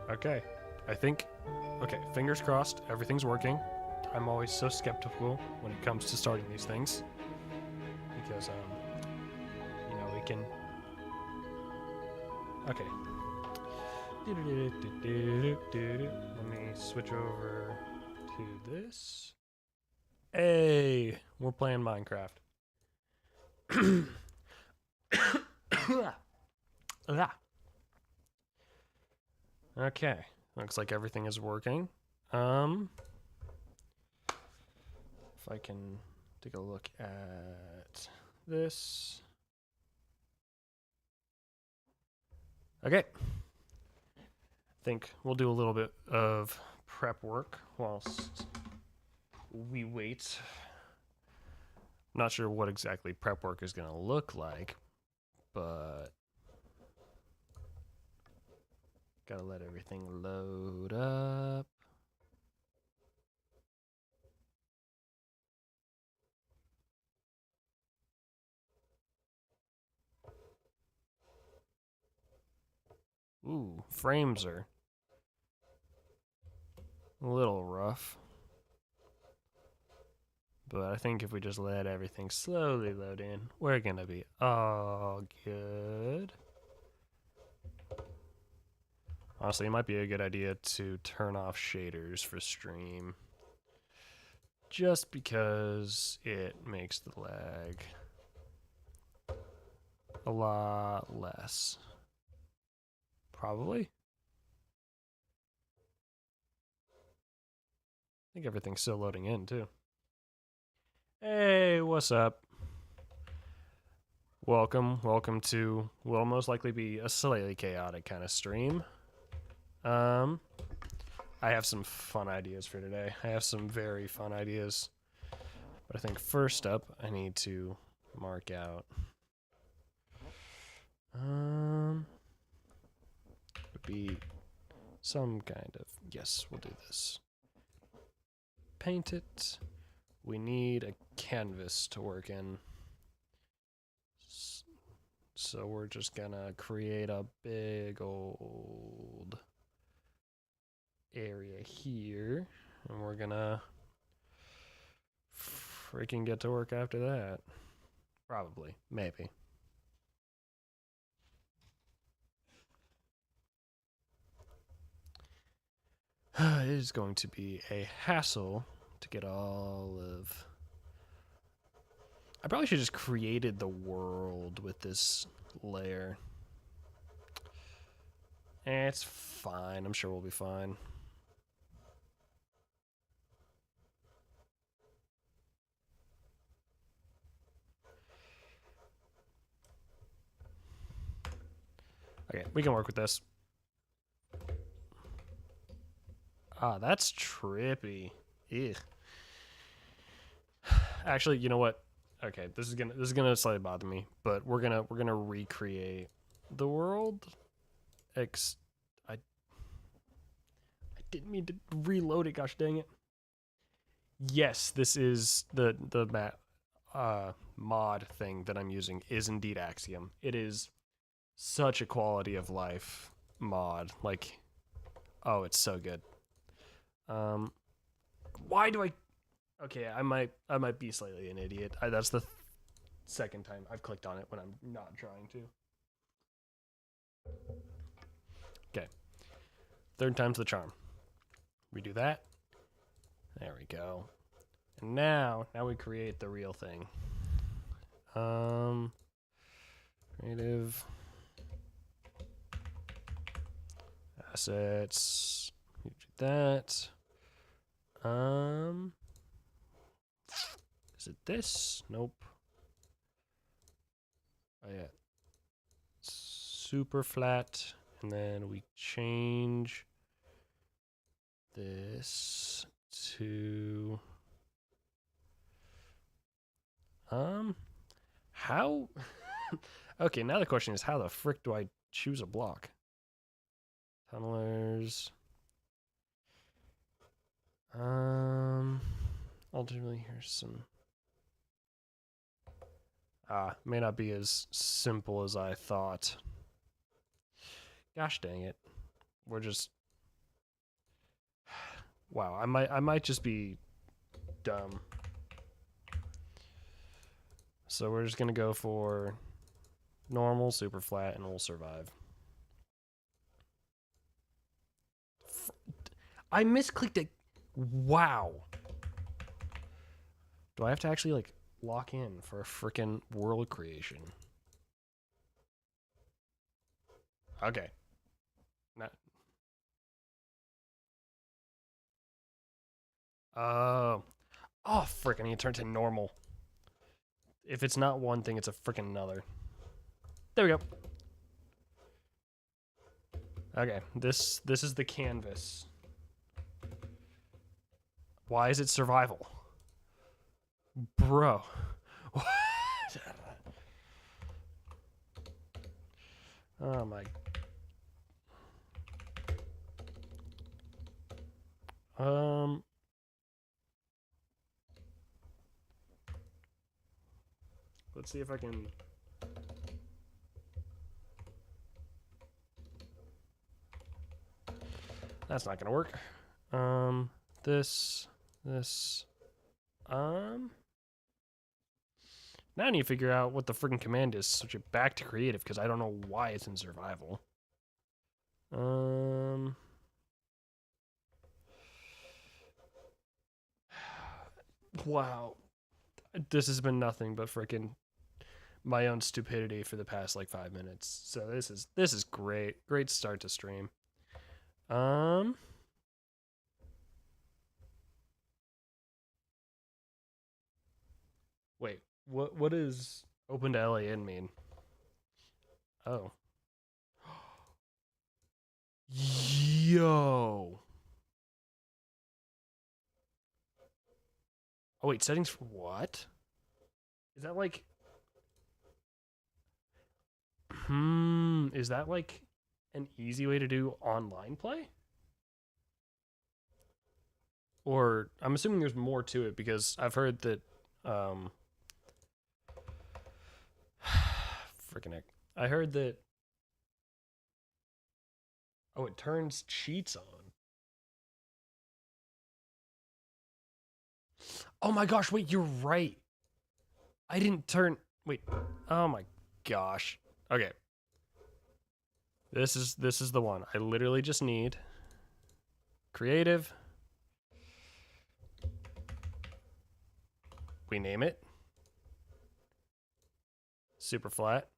Okay. I think. Okay, fingers crossed, everything's working. I'm always so skeptical when it comes to starting these things. Because, we can. Okay. Let me switch over to this. Hey, we're playing Minecraft. Okay, looks like everything is working. If I can take a look at this. Okay. I think we'll do a little bit of prep work whilst we wait. I'm not sure what exactly prep work is going to look like, but gotta let everything load up. Ooh, frames are a little rough. But I think if we just let everything slowly load in, we're gonna be all good. Honestly, it might be a good idea to turn off shaders for stream. Just because it makes the lag a lot less. Probably. I think everything's still loading in, too. Hey, what's up? Welcome to what'll most likely be a slightly chaotic kind of stream. I have some fun ideas for today. I have some very fun ideas. But I think first up, I need to mark out. Would be some kind of. Yes, we'll do this. Paint it. We need a canvas to work in. So we're just gonna create a big old area here. And we're gonna freaking get to work after that. Probably. Maybe. It is going to be a hassle to get all of. I probably should have just created the world with this layer. It's fine. I'm sure we'll be fine. Okay, we can work with this. Ah, that's trippy. Ugh. Actually, you know what? Okay, this is gonna slightly bother me, but we're gonna recreate the world. I didn't mean to reload it. Gosh dang it. Yes, this is the mod thing that I'm using is indeed Axiom. It is such a quality of life mod. Like, oh, it's so good. Why do I? Okay, I might be slightly an idiot. That's the second time I've clicked on it when I'm not trying to. Okay, third time's the charm. We do that. There we go. And now we create the real thing. Creative assets. We do that. Is it this? Nope. Oh yeah. Super flat, and then we change this to how okay, now the question is how the frick do I choose a block? Tunnelers. Ultimately here's some may not be as simple as I thought. Gosh dang it. We're just Wow, I might just be dumb. So we're just gonna go for normal, super flat, and we'll survive. I misclicked it. Wow. Do I have to actually like lock in for a freaking world creation? Okay. Not. Oh, frick! I need to turn to normal. If it's not one thing, it's a freaking another. There we go. Okay, this is the canvas. Why is it survival? Bro. What? Oh my. Let's see if I can. That's not gonna work. This. Now I need to figure out what the freaking command is. Switch it back to creative because I don't know why it's in survival. Wow. This has been nothing but freaking my own stupidity for the past like 5 minutes. So this is great. Great start to stream. Wait, what does open to LAN mean? Oh. Yo. Oh wait, settings for what? Is that like is that like an easy way to do online play? Or I'm assuming there's more to it because I've heard that freaking heck. I heard that it turns cheats on. Oh my gosh, wait, you're right. I didn't turn wait. Oh my gosh. Okay. This is the one. I literally just need creative. We name it. Super flat.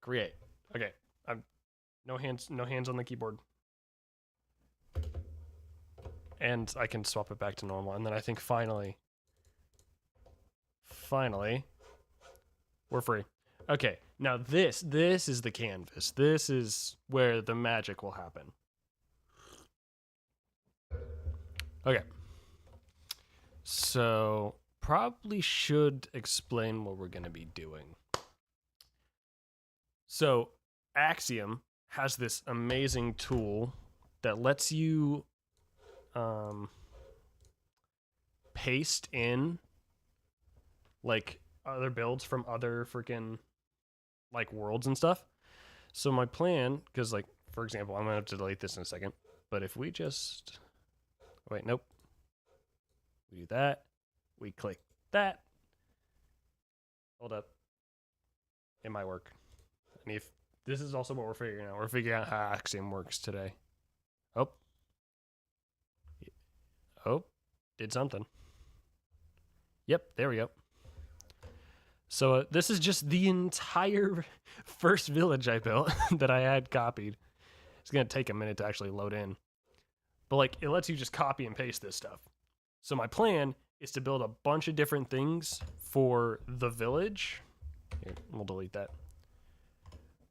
Create. Okay. I'm no hands on the keyboard. And I can swap it back to normal. And then I think finally we're free. Okay, now this is the canvas. This is where the magic will happen. Okay. So probably should explain what we're going to be doing. So Axiom has this amazing tool that lets you paste in like other builds from other freaking like worlds and stuff. So my plan, because like for example, I'm gonna have to delete this in a second, but if we just wait, nope, we do that, we click that. Hold up, it might work. And if this is also what we're figuring out, we're figuring out how Axiom works today. Oh, did something. Yep, there we go. So this is just the entire first village I built that I had copied. It's going to take a minute to actually load in. But like it lets you just copy and paste this stuff. So my plan is to build a bunch of different things for the village. Here, we'll delete that.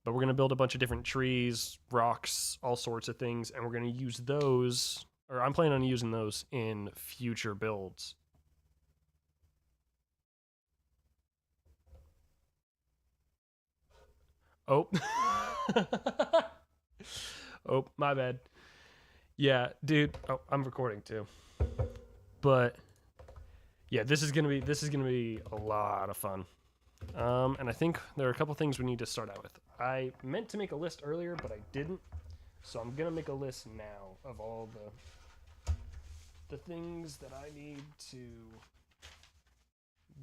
But we're going to build a bunch of different trees, rocks, all sorts of things. And we're going to use those, or I'm planning on using those in future builds. Oh. Oh, my bad. Yeah, dude. Oh, I'm recording too. But yeah, this is gonna be a lot of fun. And I think there are a couple things we need to start out with. I meant to make a list earlier, but I didn't. So I'm gonna make a list now of all the things that I need to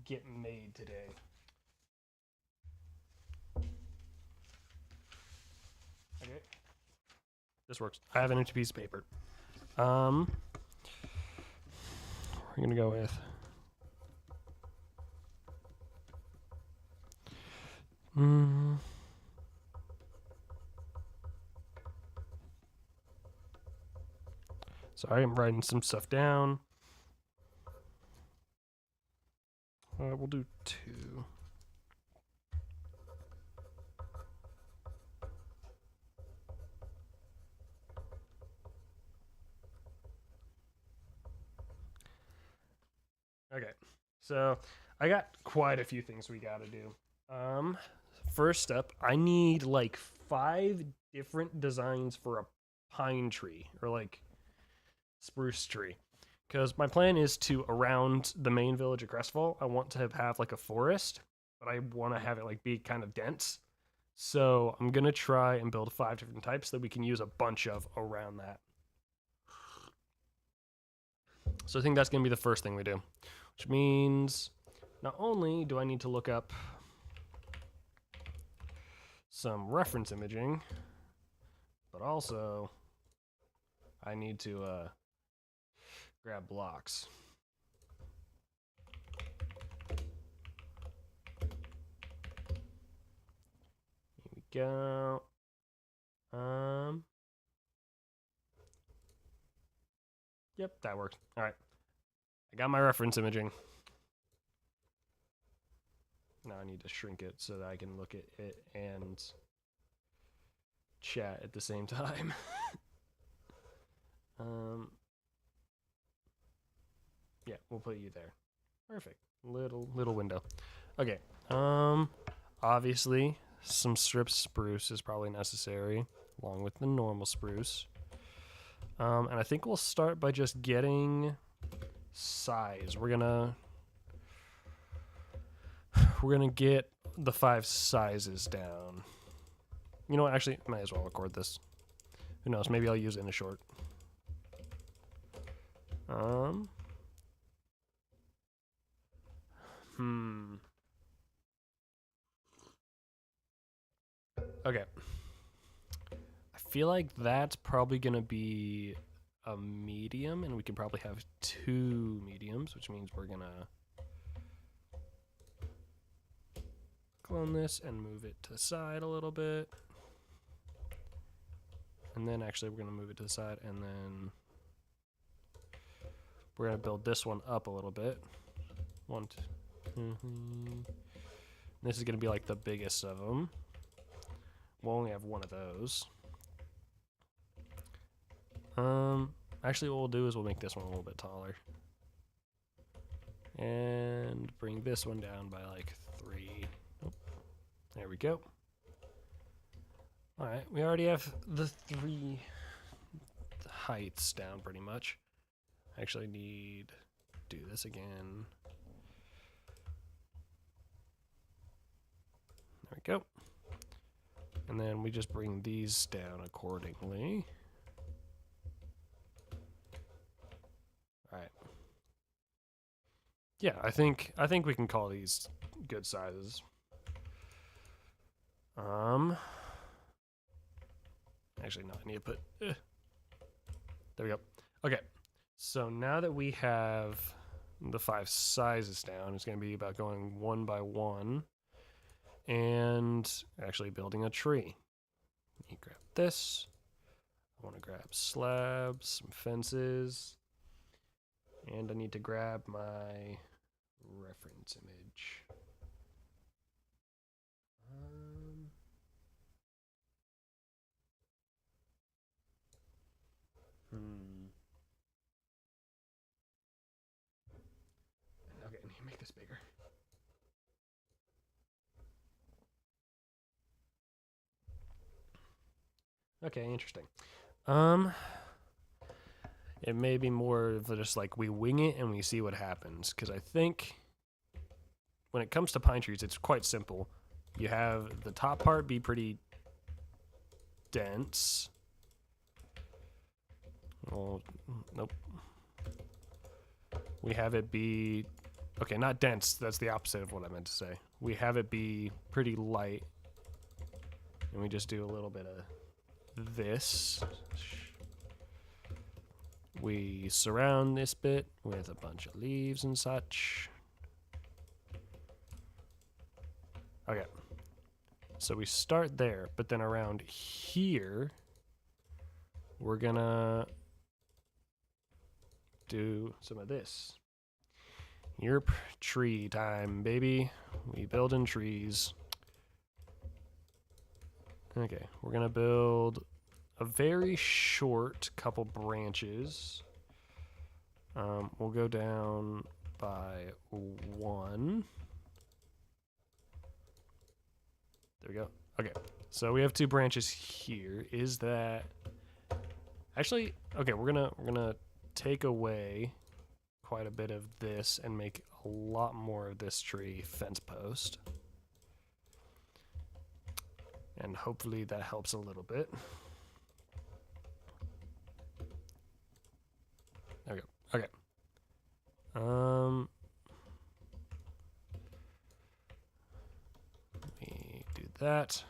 get made today. Okay. This works. I have an empty piece of paper. We're gonna go with sorry, I'm writing some stuff down. We'll do 2. Okay, so I got quite a few things we gotta do. First up, I need like 5 different designs for a pine tree or like spruce tree. Because my plan is to, around the main village of Crestfall, I want to have like a forest, but I want to have it like be kind of dense. So I'm gonna try and build 5 different types that we can use a bunch of around that. So I think that's gonna be the first thing we do, which means not only do I need to look up some reference imaging, but also I need to grab blocks. Here we go. Yep, that works. All right. I got my reference imaging. Now I need to shrink it so that I can look at it and chat at the same time. Yeah, we'll put you there. Perfect. Little window. Okay. Obviously, some stripped spruce is probably necessary, along with the normal spruce. And I think we'll start by just getting size. We're gonna get the 5 sizes down. You know what? Actually, might as well record this. Who knows? Maybe I'll use it in a short. Okay. I feel like that's probably gonna be a medium, and we can probably have 2 mediums, which means we're gonna clone this and move it to the side a little bit. And then actually we're gonna move it to the side, and then we're gonna build this one up a little bit. 1, 2. This is gonna be like the biggest of them. We'll only have one of those. Actually, what we'll do is we'll make this one a little bit taller. And bring this one down by like 3. Oh, there we go. Alright, we already have the 3 heights down pretty much. I actually need to do this again. There we go. And then we just bring these down accordingly. Alright. Yeah, I think we can call these good sizes. Actually, no, I need to put... There we go. Okay, so now that we have the 5 sizes down, it's going to be about going 1 by 1 and actually building a tree. You grab this. I want to grab slabs, some fences, and I need to grab my reference image. Okay, I need to make this bigger. Okay, interesting. It may be more of just like we wing it and we see what happens. Because I think when it comes to pine trees, it's quite simple. You have the top part be pretty dense, Oh, nope. We have it be, okay, not dense. That's the opposite of what I meant to say. We have it be pretty light. And we just do a little bit of this. We surround this bit with a bunch of leaves and such. Okay. So we start there, but then around here, we're gonna do some of this. Yerp, tree time, baby. We building trees. Okay, we're gonna build a very short couple branches. We'll go down by 1. There we go. Okay, so we have 2 branches here. Is that actually okay? We're gonna take away quite a bit of this and make a lot more of this tree fence post. And hopefully that helps a little bit. There we go. Okay. Let me do that.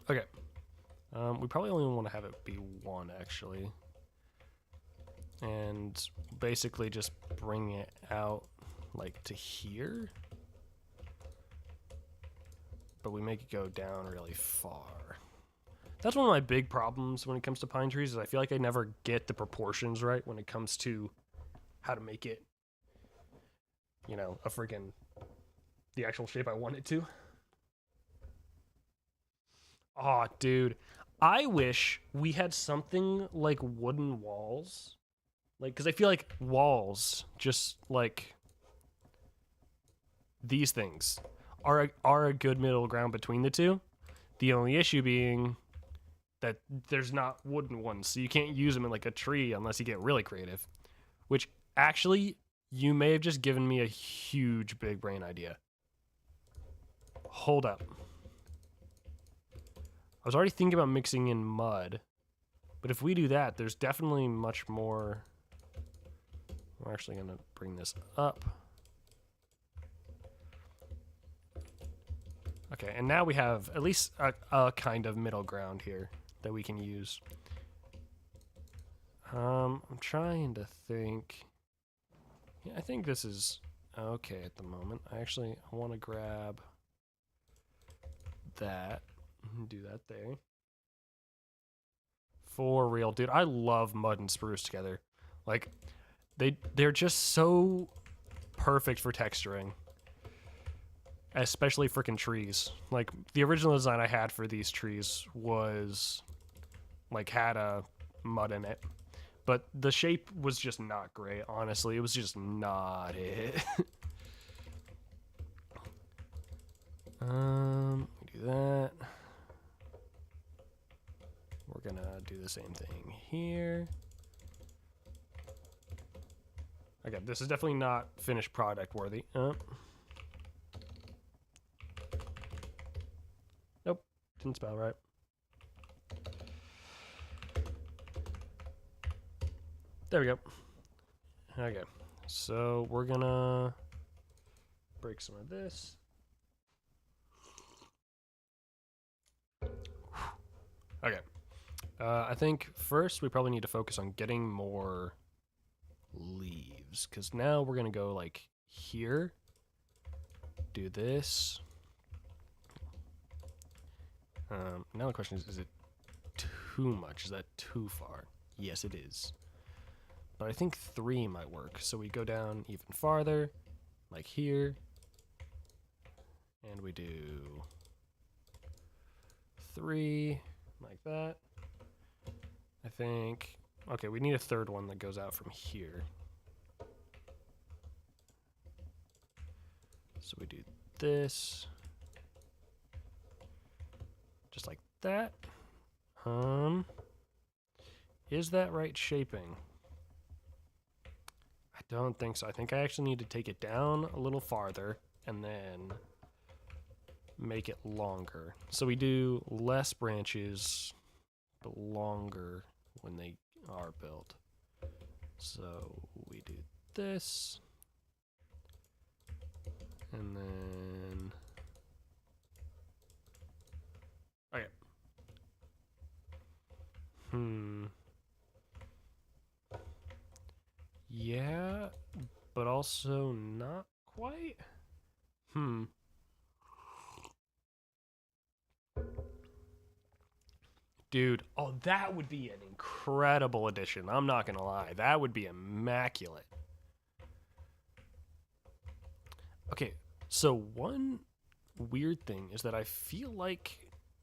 Okay. We probably only want to have it be 1 actually. And basically just bring it out like to here. But we make it go down really far. That's one of my big problems when it comes to pine trees is I feel like I never get the proportions right when it comes to how to make it, you know, a freaking, the actual shape I want it to. Aw, oh, dude. I wish we had something like wooden walls. Like, because I feel like walls, just like these things, are a good middle ground between the two. The only issue being that there's not wooden ones, so you can't use them in like a tree unless you get really creative. Which, actually, you may have just given me a huge big brain idea. Hold up. I was already thinking about mixing in mud, but if we do that, there's definitely much more. We're actually going to bring this up. Okay, and now we have at least a kind of middle ground here that we can use. I'm trying to think. Yeah, I think this is okay at the moment. I want to grab that. Do that there. For real, dude. I love mud and spruce together. Like, they're just so perfect for texturing. Especially freaking trees. Like, the original design I had for these trees was, like, had a mud in it. But the shape was just not great, honestly. It was just not it. Do that. We're gonna do the same thing here. Okay, this is definitely not finished product worthy. Nope, didn't spell right. There we go. Okay, so we're gonna break some of this. Okay. I think first we probably need to focus on getting more leaves, because now we're going to go like here, do this. Now the question is it too much? Is that too far? Yes, it is. But I think 3 might work. So we go down even farther, like here, and we do 3, like that. I think, okay, we need a 3rd one that goes out from here. So we do this. Just like that. Is that right shaping? I don't think so. I think I actually need to take it down a little farther and then make it longer. So we do less branches, but longer when they are built. So we do this. And then... Okay. Yeah, but also not quite. Dude, oh, that would be an incredible addition. I'm not gonna lie. That would be immaculate. Okay, so one weird thing is that I feel like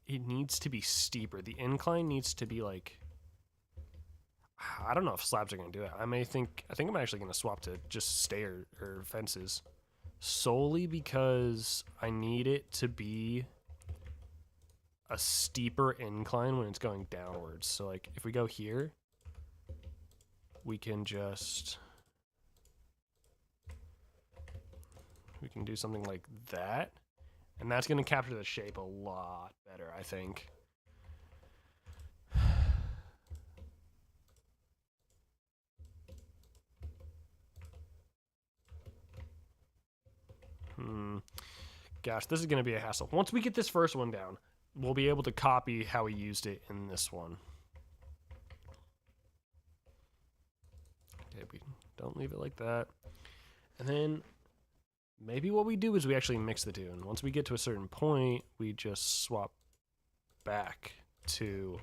it needs to be steeper. The incline needs to be like... I don't know if slabs are gonna do it. I think I'm actually gonna swap to just stair or fences, solely because I need it to be a steeper incline when it's going downwards. So like if we go here, we can do something like that, and that's gonna capture the shape a lot better, I think. Gosh, this is going to be a hassle. Once we get this first one down, we'll be able to copy how we used it in this one. Okay, we don't leave it like that. And then maybe what we do is we actually mix the two. And once we get to a certain point, we just swap back to...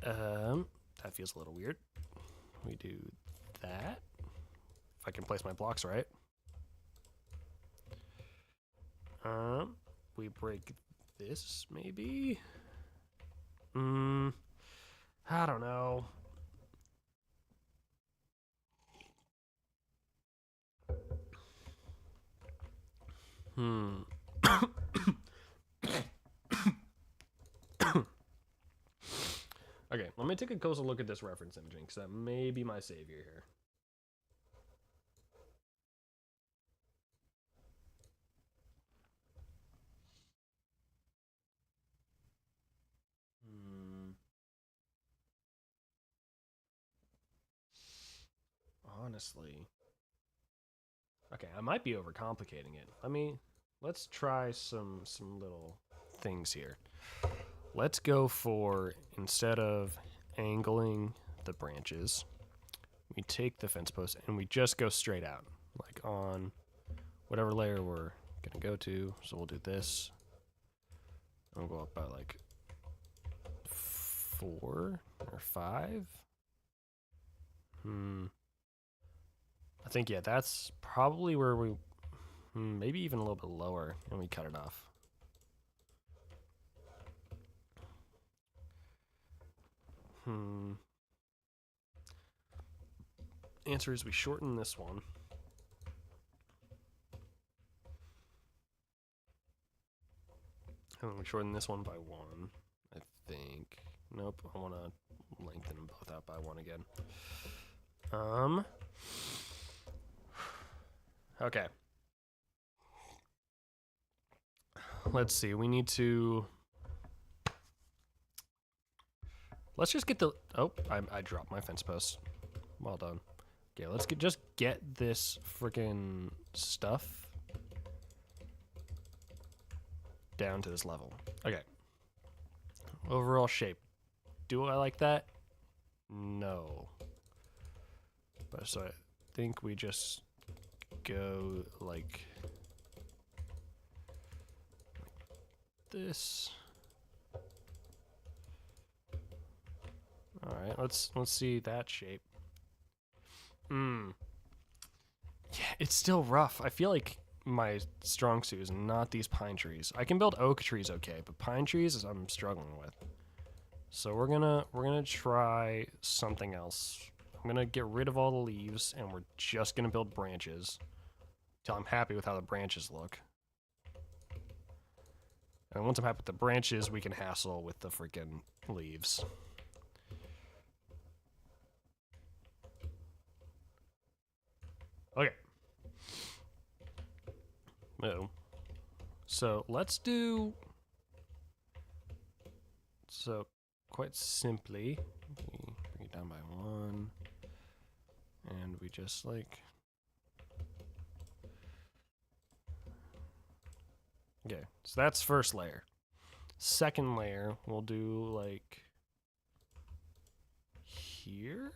that feels a little weird. We do that. If I can place my blocks right. We break this, maybe? I don't know. Okay, let me take a closer look at this reference imaging, because that may be my savior here. Honestly. Okay, I might be overcomplicating it. Let's try some little things here. Let's go for, instead of angling the branches, we take the fence post and we just go straight out, like on whatever layer we're gonna go to. So we'll do this. I'll go up by like 4 or 5. I think, yeah, that's probably where we, maybe even a little bit lower, and we cut it off. Answer is we shorten this one. And we shorten this one by 1, I think. Nope, I want to lengthen them both out by 1 again. Okay. Let's see, we need to... Let's just get the... Oh, I dropped my fence post. Well done. Okay, let's just get this freaking stuff down to this level. Okay. Overall shape. Do I like that? No. But so I think we just go like this. All right, let's see that shape. Yeah, it's still rough. I feel like my strong suit is not these pine trees. I can build oak trees okay, but pine trees I'm struggling with. So we're gonna try something else. I'm gonna get rid of all the leaves and we're just gonna build branches till I'm happy with how the branches look. And once I'm happy with the branches, we can hassle with the freaking leaves. Okay. Oh. So let's do, so quite simply, we bring it down by 1, and we just like, okay, so that's first layer. Second layer, we'll do like here,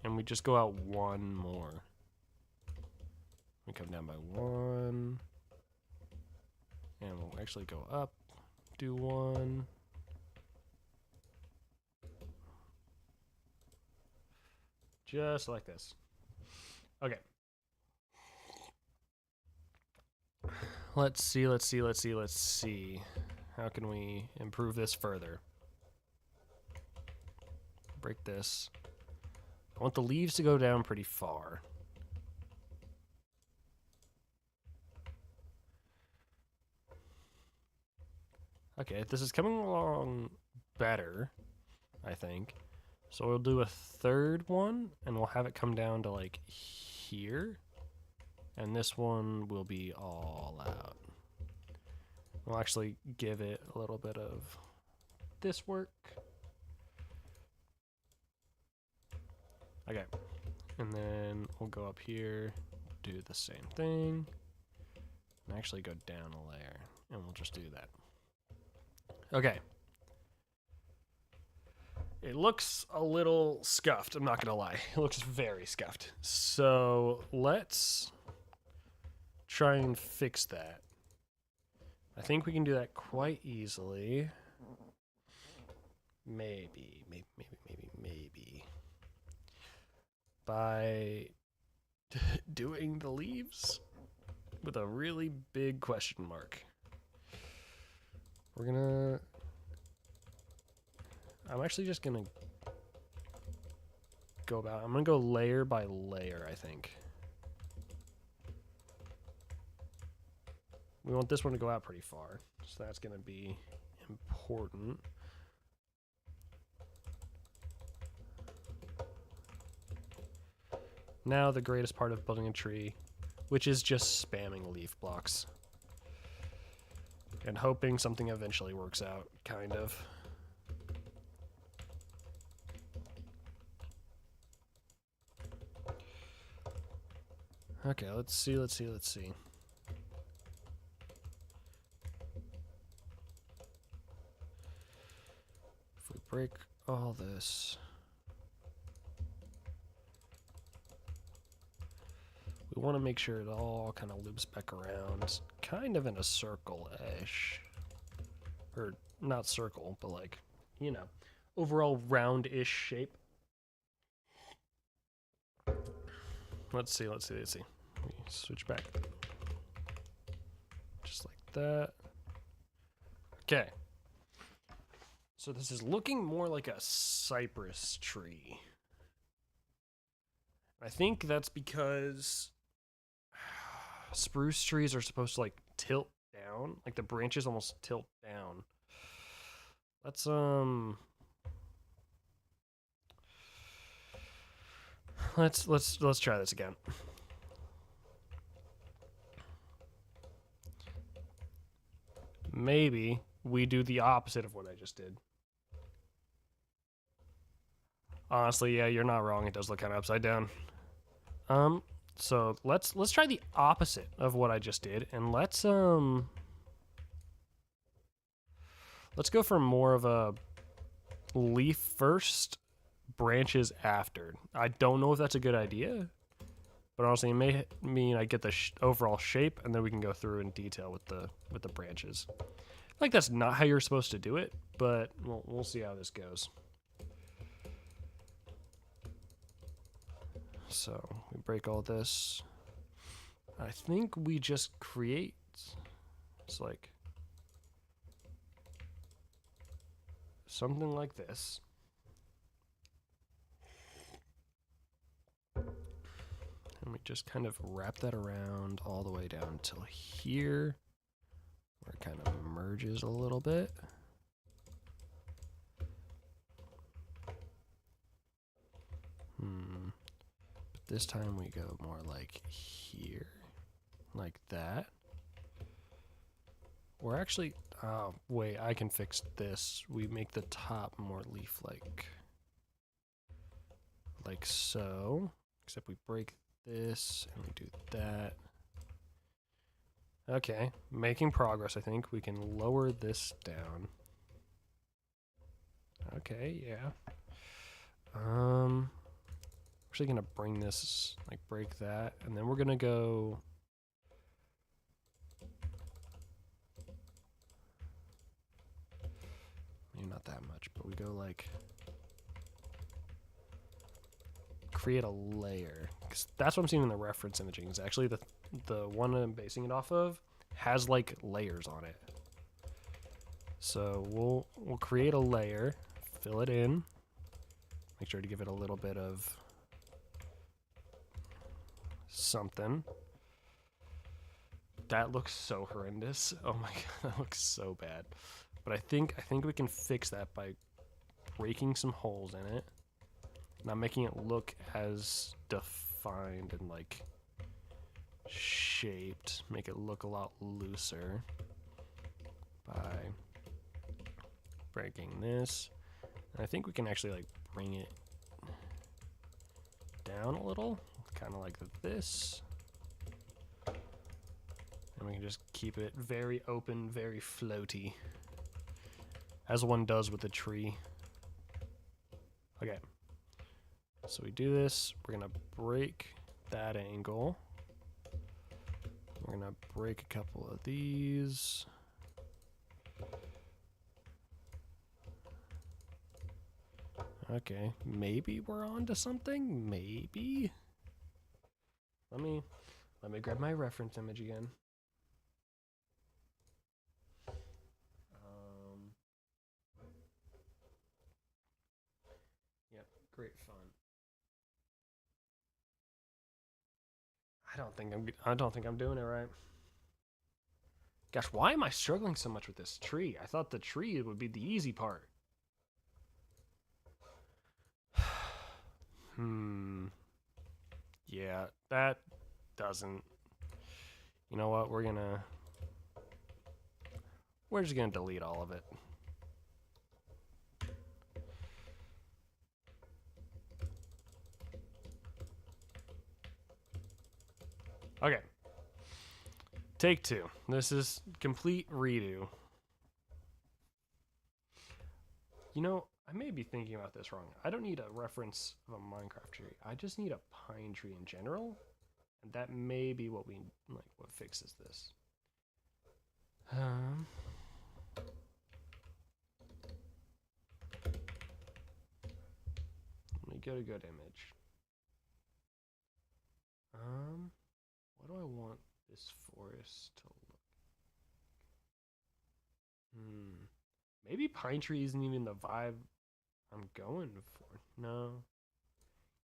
and we just go out 1 more. We come down by 1, and we'll actually go up, do 1. Just like this. Okay. Let's see. How can we improve this further? Break this. I want the leaves to go down pretty far. Okay, this is coming along better, I think. So we'll do a third one, and we'll have it come down to like here. And this one will be all out. We'll actually give it a little bit of this work. Okay, and then we'll go up here, do the same thing, and actually go down a layer, and we'll just do that. Okay. It looks a little scuffed, I'm not gonna lie. It looks very scuffed. So let's try and fix that. I think we can do that quite easily. Maybe. By doing the leaves with a really big question mark. We're gonna... I'm actually just gonna go about... I'm gonna go layer by layer, I think. We want this one to go out pretty far, so that's gonna be important. Now the greatest part of building a tree, which is just spamming leaf blocks. And hoping something eventually works out, kind of. Okay, let's see. If we break all this... We want to make sure it all kind of loops back around, kind of in a circle-ish. Or, not circle, but like, you know, overall round-ish shape. Let's see. We switch back. Just like that. Okay. So this is looking more like a cypress tree. I think that's because spruce trees are supposed to like tilt down, like the branches almost tilt down. Let's try this again. Maybe we do the opposite of what I just did. Honestly, yeah, you're not wrong. It does look kind of upside down. So let's try the opposite of what I just did, and let's go for more of a leaf first, branches after. I don't know if that's a good idea, but honestly, it may mean I get the overall shape, and then we can go through in detail with the branches. Like that's not how you're supposed to do it, but we'll see how this goes. So we break all this. I think we just create, it's like something like this. And we just kind of wrap that around all the way down till here, where it kind of merges a little bit. This time we go more like here, like that. Or actually, oh, wait, I can fix this. We make the top more leaf-like. Like so. Except we break this and we do that. Okay, making progress, I think. We can lower this down. Okay, yeah. Actually gonna bring this, like break that, and then we're gonna go maybe not that much, but we go like create a layer, because that's what I'm seeing in the reference imaging. Is actually the one I'm basing it off of has like layers on it. So we'll create a layer, fill it in, make sure to give it a little bit of something. That looks so horrendous. Oh my god, that looks so bad. But I think we can fix that by breaking some holes in it, not making it look as defined and like shaped. Make it look a lot looser by breaking this. And I think we can actually like bring it down a little, kind of like this. And we can just keep it very open, very floaty, as one does with a tree. Okay, so we do this. We're gonna break that angle. We're gonna break a couple of these. Okay, maybe we're on to something. Maybe. Let me grab my reference image again. Yep, great fun. I don't think I'm doing it right. Gosh, why am I struggling so much with this tree? I thought the tree would be the easy part. Yeah, that doesn't. You know what? We're just gonna delete all of it. Okay. Take two. This is complete redo. You know, I may be thinking about this wrong. I don't need a reference of a Minecraft tree. I just need a pine tree in general. And that may be what what fixes this. Let me go to good image. What do I want this forest to look? Maybe pine tree isn't even the vibe I'm going for. No.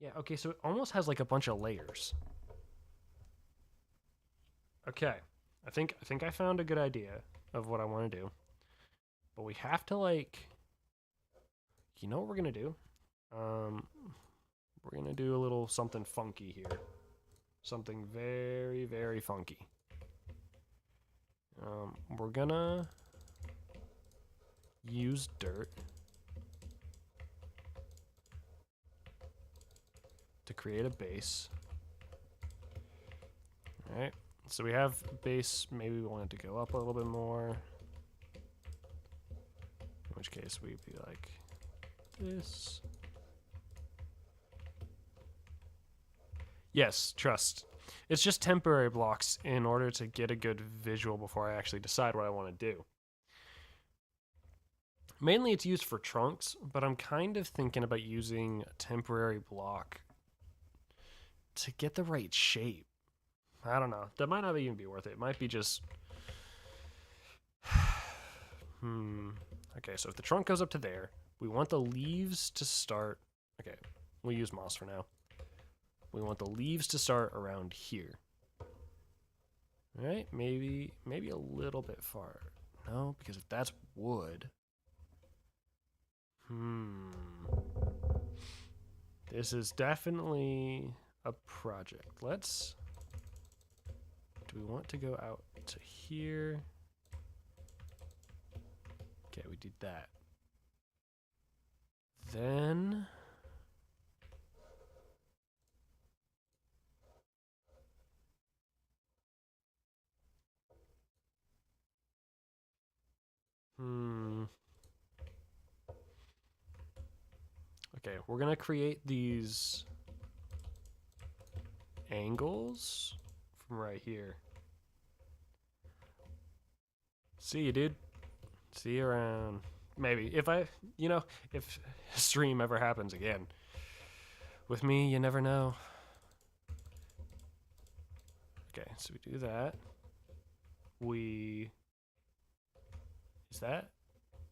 Yeah, okay, so it almost has like a bunch of layers. Okay. I think I found a good idea of what I want to do. But we have to like, you know what we're gonna do? We're gonna do a little something funky here. Something very, very funky. We're gonna use dirt to create a base. All right, so we have base. Maybe we want it to go up a little bit more. In which case we'd be like this. Yes, trust. It's just temporary blocks in order to get a good visual before I actually decide what I want to do. Mainly it's used for trunks, but I'm kind of thinking about using a temporary block to get the right shape. I don't know. That might not even be worth it. It might be just... Okay, so if the trunk goes up to there, we want the leaves to start... Okay, we'll use moss for now. We want the leaves to start around here. All right, maybe a little bit far. No, because if that's wood... This is definitely a project. Do we want to go out to here? did that. Then okay, we're gonna create these angles from right here. See you, dude. See you around. Maybe if if stream ever happens again. With me, you never know. Okay, so we do that.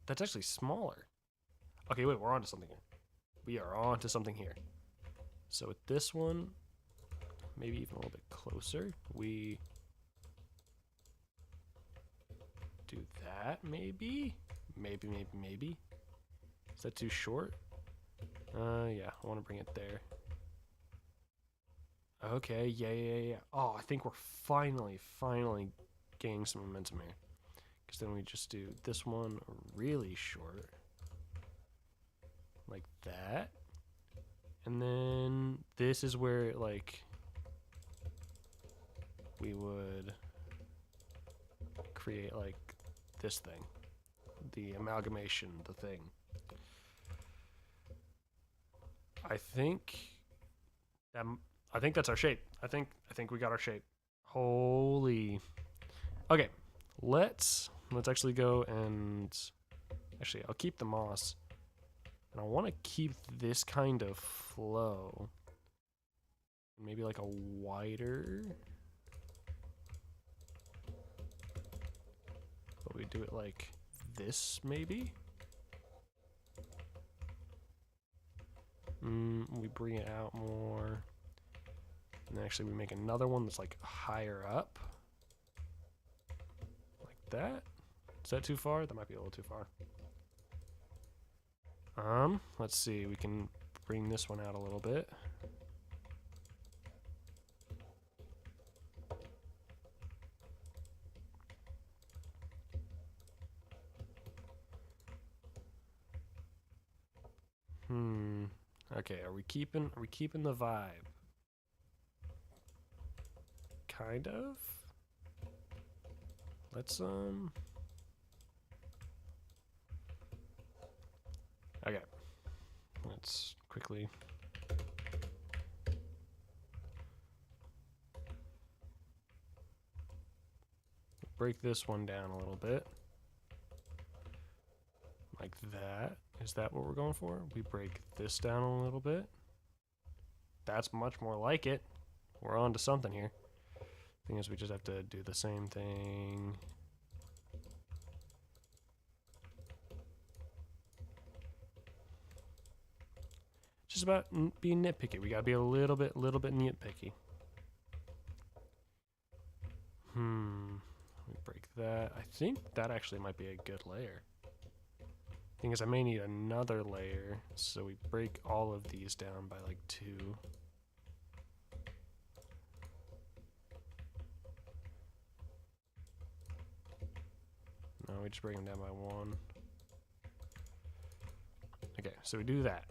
That's actually smaller. Okay, wait, we're on to something here. We are on to something here. So with this one, maybe even a little bit closer, we do that, maybe? Maybe. Is that too short? Yeah, I want to bring it there. Okay, yeah. Oh, I think we're finally gaining some momentum here. Because then we just do this one really short. Like that. And then this is where, like, we would create, like, this thing. The amalgamation, the thing. I think that's our shape. I think we got our shape. Holy. Okay, let's actually go and actually I'll keep the moss, and I want to keep this kind of flow. Maybe like a wider. But we do it like this, maybe. We bring it out more. And then actually we make another one that's like higher up. Like that. Is that too far? That might be a little too far. Let's see. We can bring this one out a little bit. Okay, are we keeping the vibe? Kind of. Let's okay. Let's quickly break this one down a little bit. Like that. Is that what we're going for? We break this down a little bit. That's much more like it. We're on to something here. Thing is, we just have to do the same thing. Just about being nitpicky. We gotta be a little bit nitpicky. We break that. I think that actually might be a good layer. Thing is, I may need another layer, so we break all of these down by like 2. No, we just break them down by 1. Okay, so we do that.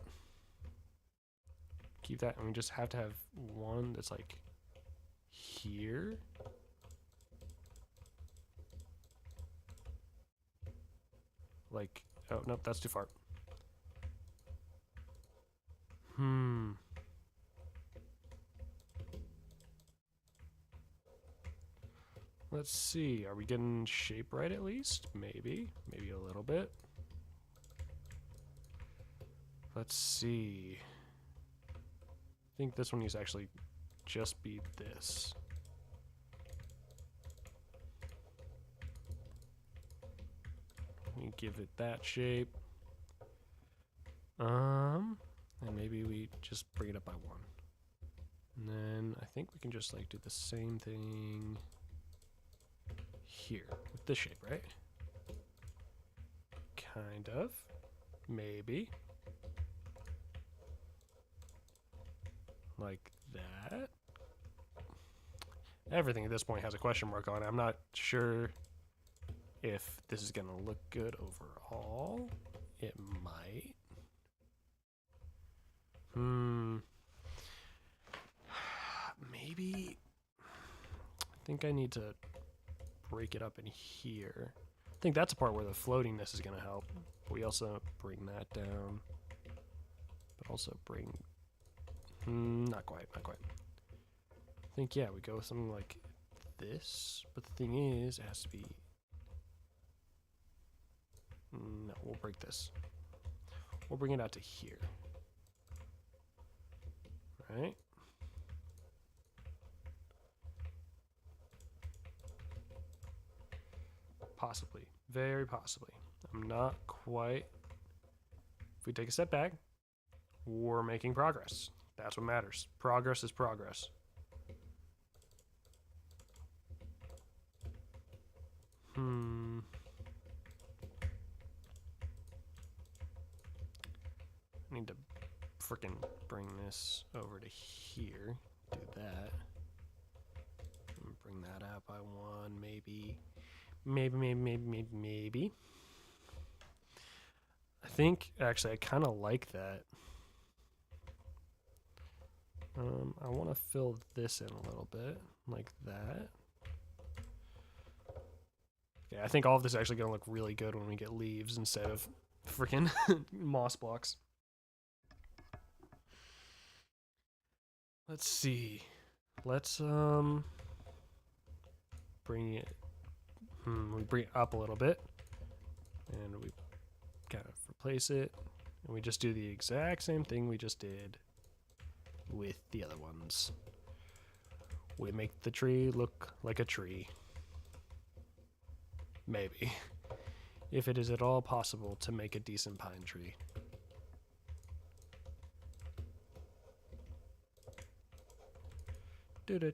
Keep that, and we just have to have one that's like here. Like, oh, nope, that's too far. Let's see, are we getting shape right at least? Maybe a little bit. Let's see. I think this one needs to actually just be this. We give it that shape. And maybe we just bring it up by 1. And then I think we can just like do the same thing here with this shape, right? Kind of. Maybe. Like that. Everything at this point has a question mark on it. I'm not sure if this is gonna look good overall. It might. Maybe. I think I need to break it up in here. I think that's a part where the floatiness is gonna help. But we also bring that down. But also bring. Not quite, not quite. I think, yeah, we go with something like this. But the thing is, it has to be. No, we'll break this. We'll bring it out to here. Right? Possibly. Very possibly. I'm not quite. If we take a step back, we're making progress. That's what matters. Progress is progress. I need to freaking bring this over to here. Do that. Bring that out by one, maybe. Maybe. I think, actually, I kind of like that. I want to fill this in a little bit, like that. Okay, I think all of this is actually going to look really good when we get leaves instead of freaking moss blocks. Let's see. Let's bring it. We bring it up a little bit, and we kind of replace it, and we just do the exact same thing we just did with the other ones. We make the tree look like a tree. Maybe. If it is at all possible to make a decent pine tree. Okay,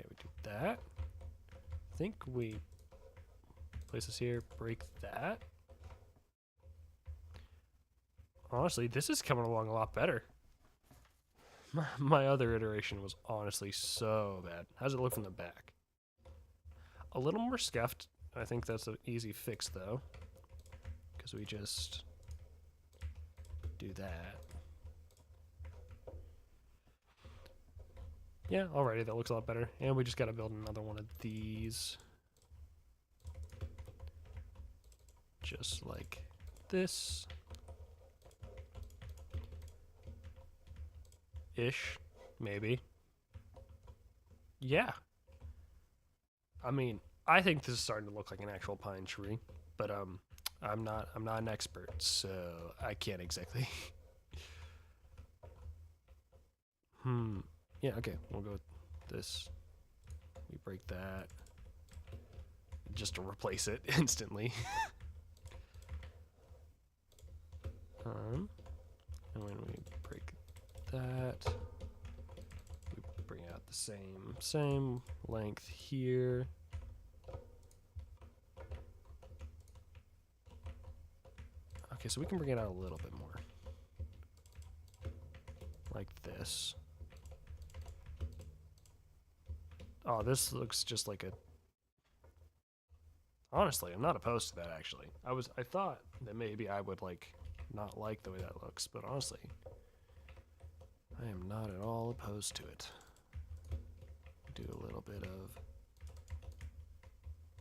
we do that. I think we place this here, break that. Honestly, this is coming along a lot better. My other iteration was honestly so bad. How's it look from the back? A little more scuffed. I think that's an easy fix though, because we just do that. Yeah, alrighty, that looks a lot better. And we just gotta build another one of these. Just like this. Ish, maybe. Yeah. I mean, I think this is starting to look like an actual pine tree, but I'm not an expert, so I can't exactly. Yeah, okay, we'll go with this. We break that just to replace it instantly. And when we break that, we bring out the same length here. Okay, so we can bring it out a little bit more. Like this. Oh, this looks just like a... Honestly, I'm not opposed to that, actually. I thought that maybe I would, like, not like the way that looks, but honestly, I am not at all opposed to it. Do a little bit of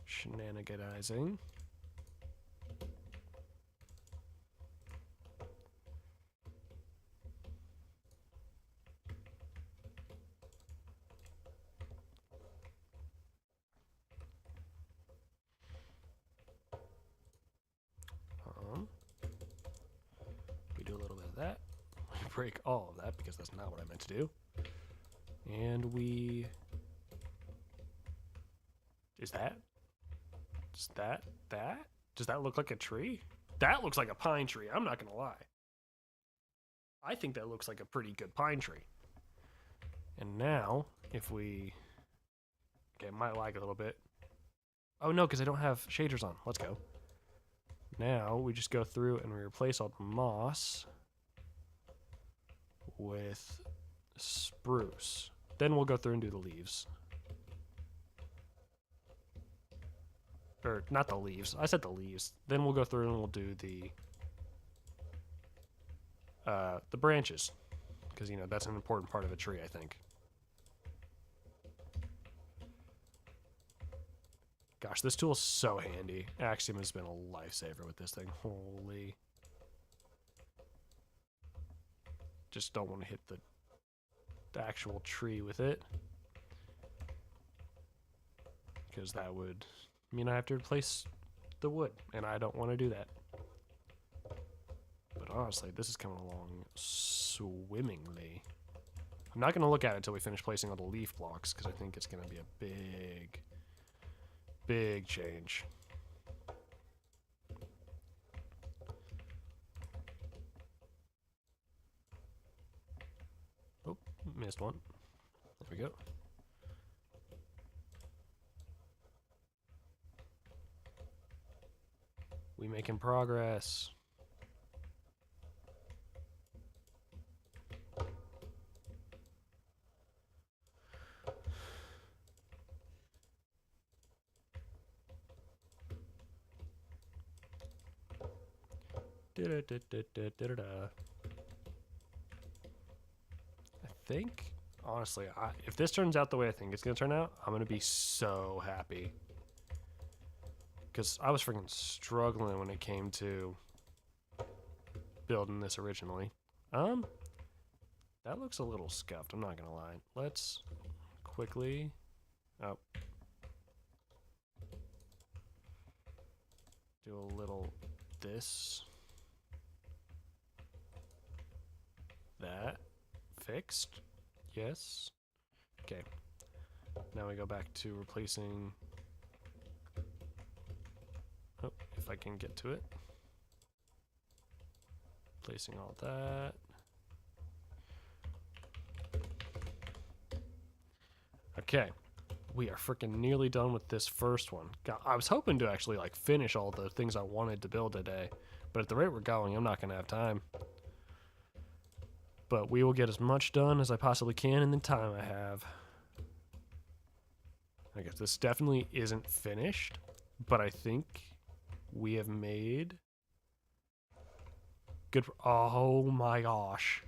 shenaniganizing. We do a little bit of that. We break all of that because that's not what I meant to do. And we... Is that? Does that? Does that look like a tree? That looks like a pine tree, I'm not gonna lie. I think that looks like a pretty good pine tree. And now, if we... Okay, it might lag a little bit. Oh no, because I don't have shaders on. Let's go. Now, we just go through and we replace all the moss with spruce. Then we'll go through and do the leaves. or not the leaves. I said the leaves. Then we'll go through and we'll do the branches, because you know that's an important part of a tree, I think. Gosh, this tool is so handy. Axiom has been a lifesaver with this thing. Holy. Just don't want to hit the actual tree with it, because that would mean I have to replace the wood, and I don't want to do that. But honestly, this is coming along swimmingly. I'm not going to look at it until we finish placing all the leaf blocks, because I think it's going to be a big change. Oh, missed one. There we go. We making progress. I think, honestly, if this turns out the way I think it's going to turn out, I'm going to be so happy. Because I was freaking struggling when it came to building this originally. That looks a little scuffed, I'm not going to lie. Let's quickly... Oh. Do a little this. That. Fixed. Yes. Okay. Now we go back to replacing... Oh, if I can get to it. Placing all that. Okay. We are freaking nearly done with this first one. God, I was hoping to actually like finish all the things I wanted to build today, but at the rate we're going, I'm not going to have time. But we will get as much done as I possibly can in the time I have. I guess this definitely isn't finished, but I think we have made good. Oh my gosh.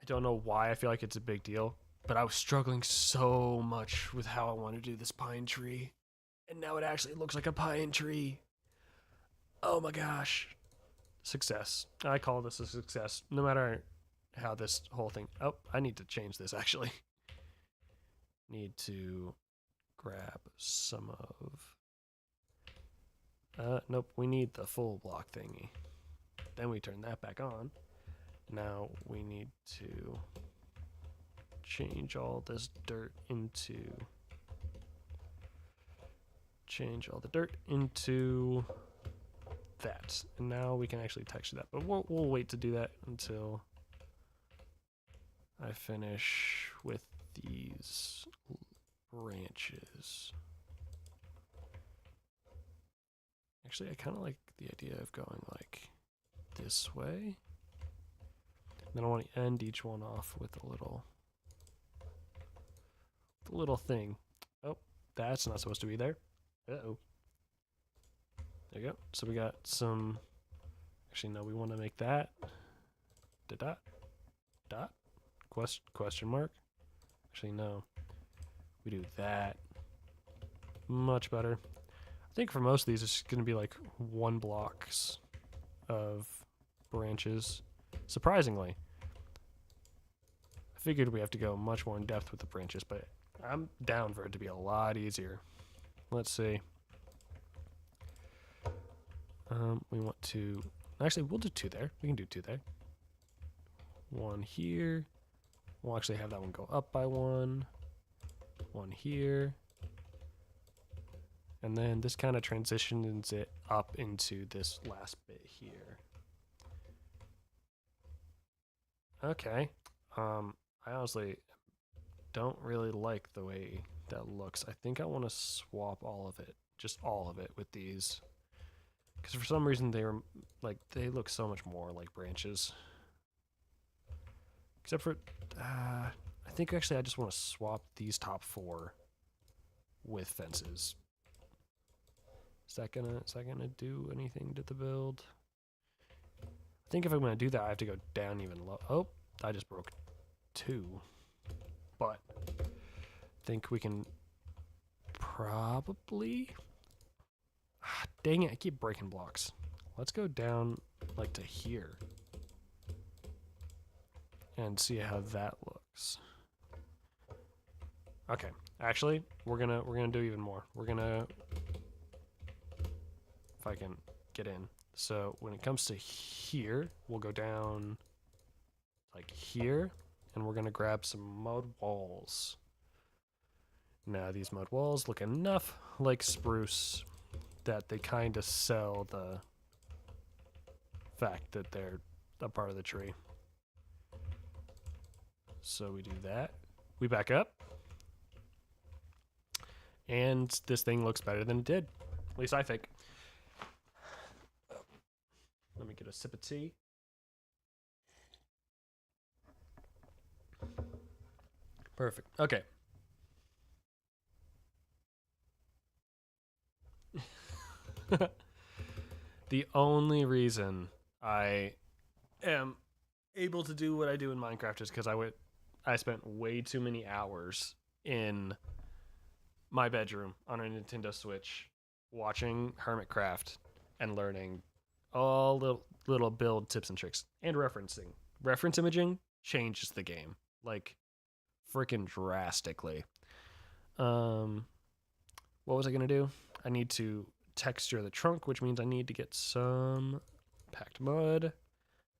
I don't know why I feel like it's a big deal, but I was struggling so much with how I want to do this pine tree. And now it actually looks like a pine tree. Oh my gosh. Success. I call this a success, no matter how this whole thing... Oh, I need to change this, actually. Need to grab some of... nope, we need the full block thingy. Then we turn that back on. Now we need to change all this dirt into... Change all the dirt into... that, and now we can actually texture that, but we'll wait to do that until I finish with these branches. Actually, I kind of like the idea of going like this way. Then I want to end each one off with a little thing. Oh, that's not supposed to be there. Uh-oh. There you go. So we got some... Actually, no, we want to make that... Dot? Dot? Question mark? Actually, no. We do that. Much better. I think for most of these, it's going to be like 1 blocks of branches. Surprisingly. I figured we have to go much more in depth with the branches, but I'm down for it to be a lot easier. Let's see. We want to... Actually, we'll do 2 there. We can do 2 there. 1 here. We'll actually have that one go up by 1. 1 here. And then this kind of transitions it up into this last bit here. Okay. I honestly don't really like the way that looks. I think I want to swap all of it. Just all of it with these. Because for some reason they look so much more like branches. Except for, I think actually I just want to swap these top 4 with fences. Is that gonna do anything to the build? I think if I'm gonna do that, I have to go down even low. Oh, I just broke 2. But I think we can probably. Ah, dang it! I keep breaking blocks. Let's go down like to here and see how that looks. Okay, actually, we're gonna do even more. We're gonna, if I can get in. So when it comes to here, we'll go down like here, and we're gonna grab some mud walls. Now these mud walls look enough like spruce that they kind of sell the fact that they're a part of the tree. So we do that. We back up. And this thing looks better than it did. At least I think. Let me get a sip of tea. Perfect. Okay. The only reason I am able to do what I do in Minecraft is because I spent way too many hours in my bedroom on a Nintendo Switch watching Hermitcraft and learning all the little build tips and tricks and referencing. Reference imaging changes the game like freaking drastically. What was I gonna do? I need to texture the trunk, which means I need to get some packed mud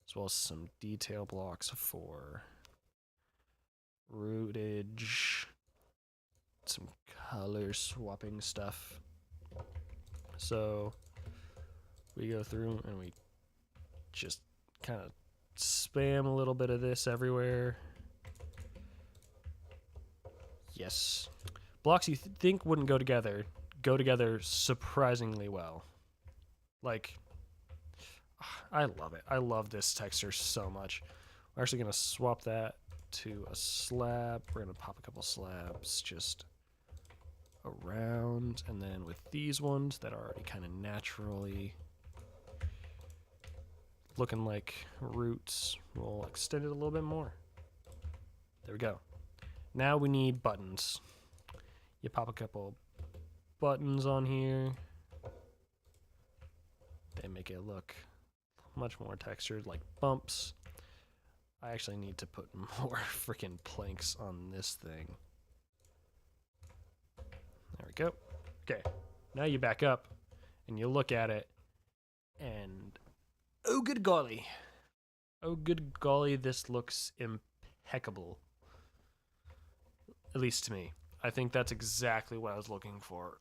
as well as some detail blocks for rootage, some color swapping stuff. So we go through and we just kind of spam a little bit of this everywhere. Yes. Blocks you think wouldn't go together surprisingly well. Like, I love it. I love this texture so much. We're actually going to swap that to a slab. We're going to pop a couple slabs just around. And then with these ones that are already kind of naturally looking like roots, we'll extend it a little bit more. There we go. Now we need buttons. You pop a couple buttons on here. They make it look much more textured, like bumps. I actually need to put more freaking planks on this thing. There we go. Okay, now you back up and you look at it and oh good golly. Oh good golly, this looks impeccable. At least to me. I think that's exactly what I was looking for.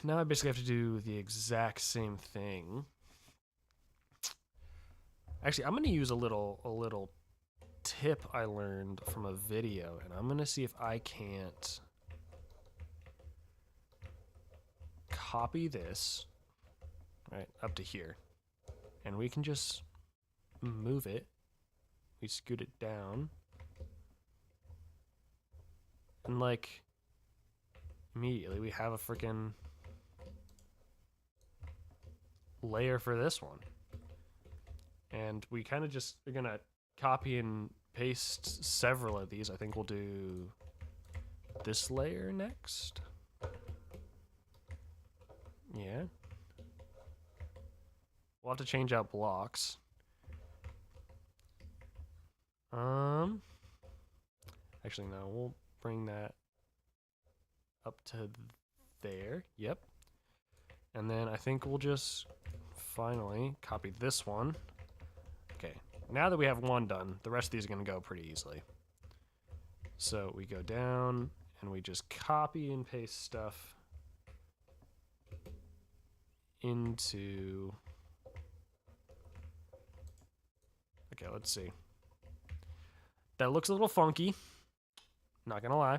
Now I basically have to do the exact same thing. Actually, I'm going to use a little tip I learned from a video, and I'm going to see if I can't copy this right up to here. And we can just move it. We scoot it down. And like immediately we have a freaking layer for this one. And we kind of just are gonna copy and paste several of these. I think we'll do this layer next. Yeah. We'll have to change out blocks. Actually no, we'll bring that up to there. Yep. And then I think we'll just finally copy this one. Okay, now that we have one done, the rest of these are going to go pretty easily. So we go down and we just copy and paste stuff into... Okay, let's see. That looks a little funky, not going to lie.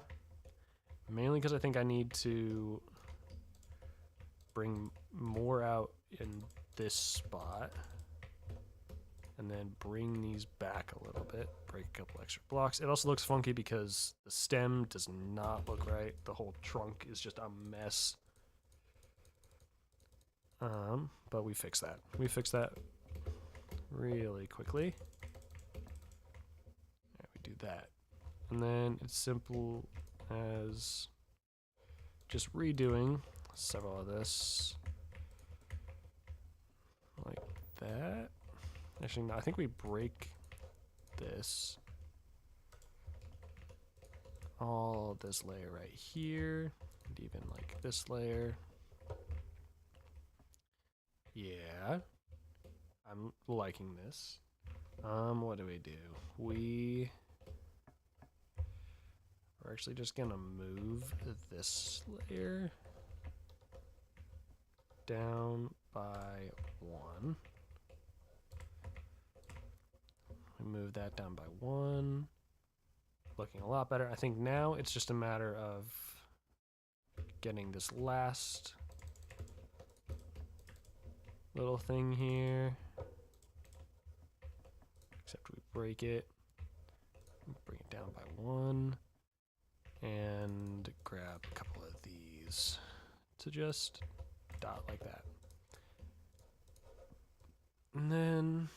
Mainly because I think I need to bring more out in this spot. and then bring these back a little bit, break a couple extra blocks. It also looks funky because the stem does not look right. The whole trunk is just a mess. But we fix that. We fix that really quickly. Yeah, we do that. And then it's simple as just redoing several of this like that. Actually, no, I think we break this. All this layer right here, and even like this layer. Yeah, I'm liking this. What do? We're actually just gonna move this layer down by 1. We move that down by 1. Looking a lot better. I think now it's just a matter of getting this last little thing here. Except we break it. Bring it down by 1. And grab a couple of these to just dot like that. And then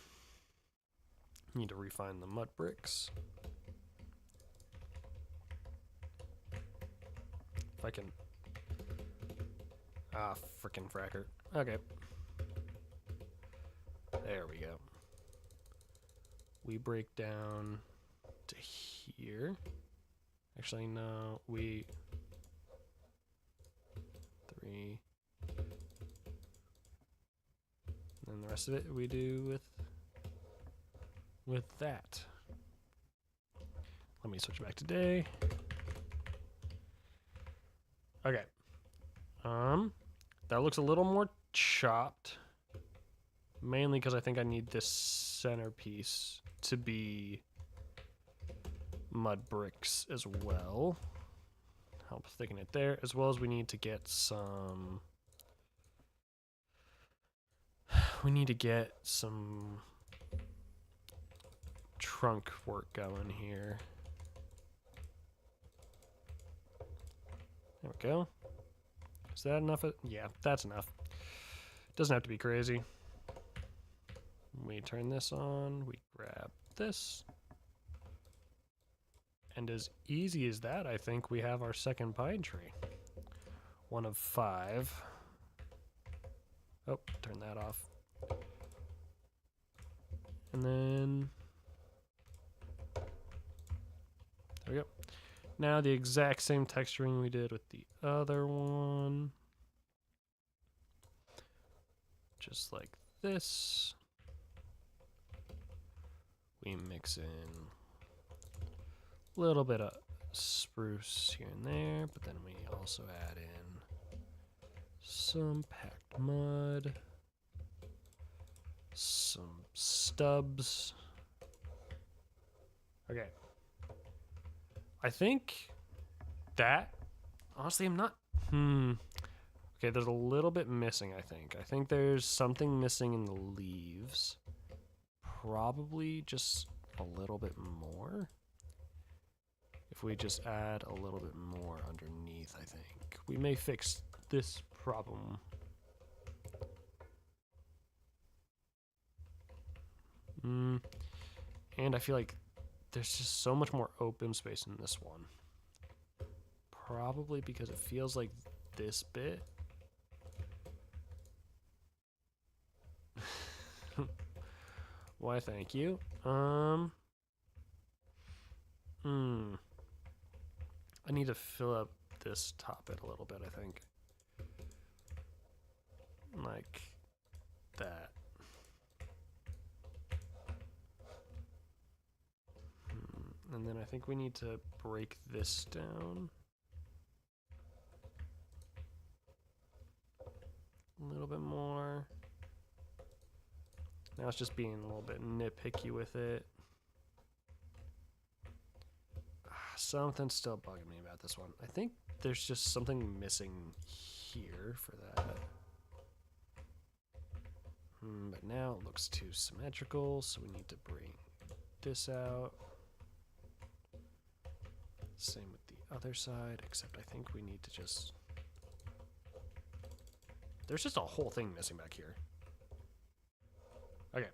need to refine the mud bricks. If I can. Ah, frickin' fracker. Okay. There we go. We break down to here. Actually, no, 3. And then the rest of it we do with that. Let me switch back to day. Okay. That looks a little more chopped. Mainly because I think I need this centerpiece to be mud bricks as well. Help thicken it there, as well as we need to get some. We need to get some trunk work going here. There we go. Is that enough? Yeah, that's enough. Doesn't have to be crazy. We turn this on, we grab this. And as easy as that, I think we have our second pine tree. 1 of 5. Oh, turn that off. And then there we go. Now the exact same texturing we did with the other one. Just like this. We mix in a little bit of spruce here and there, but then we also add in some packed mud, some stubs. Okay. I think that, honestly, I'm not, Okay, there's a little bit missing, I think. I think there's something missing in the leaves. Probably just a little bit more. If we just add a little bit more underneath, I think we may fix this problem. And I feel like there's just so much more open space in this one. Probably because it feels like this bit. Why, thank you. I need to fill up this top bit a little bit, I think. Like that. And then I think we need to break this down a little bit more. Now it's just being a little bit nitpicky with it. Something's still bugging me about this one. I think there's just something missing here for that. But now it looks too symmetrical, so we need to bring this out. Same with the other side, except I think we need to just... There's just a whole thing missing back here. Okay.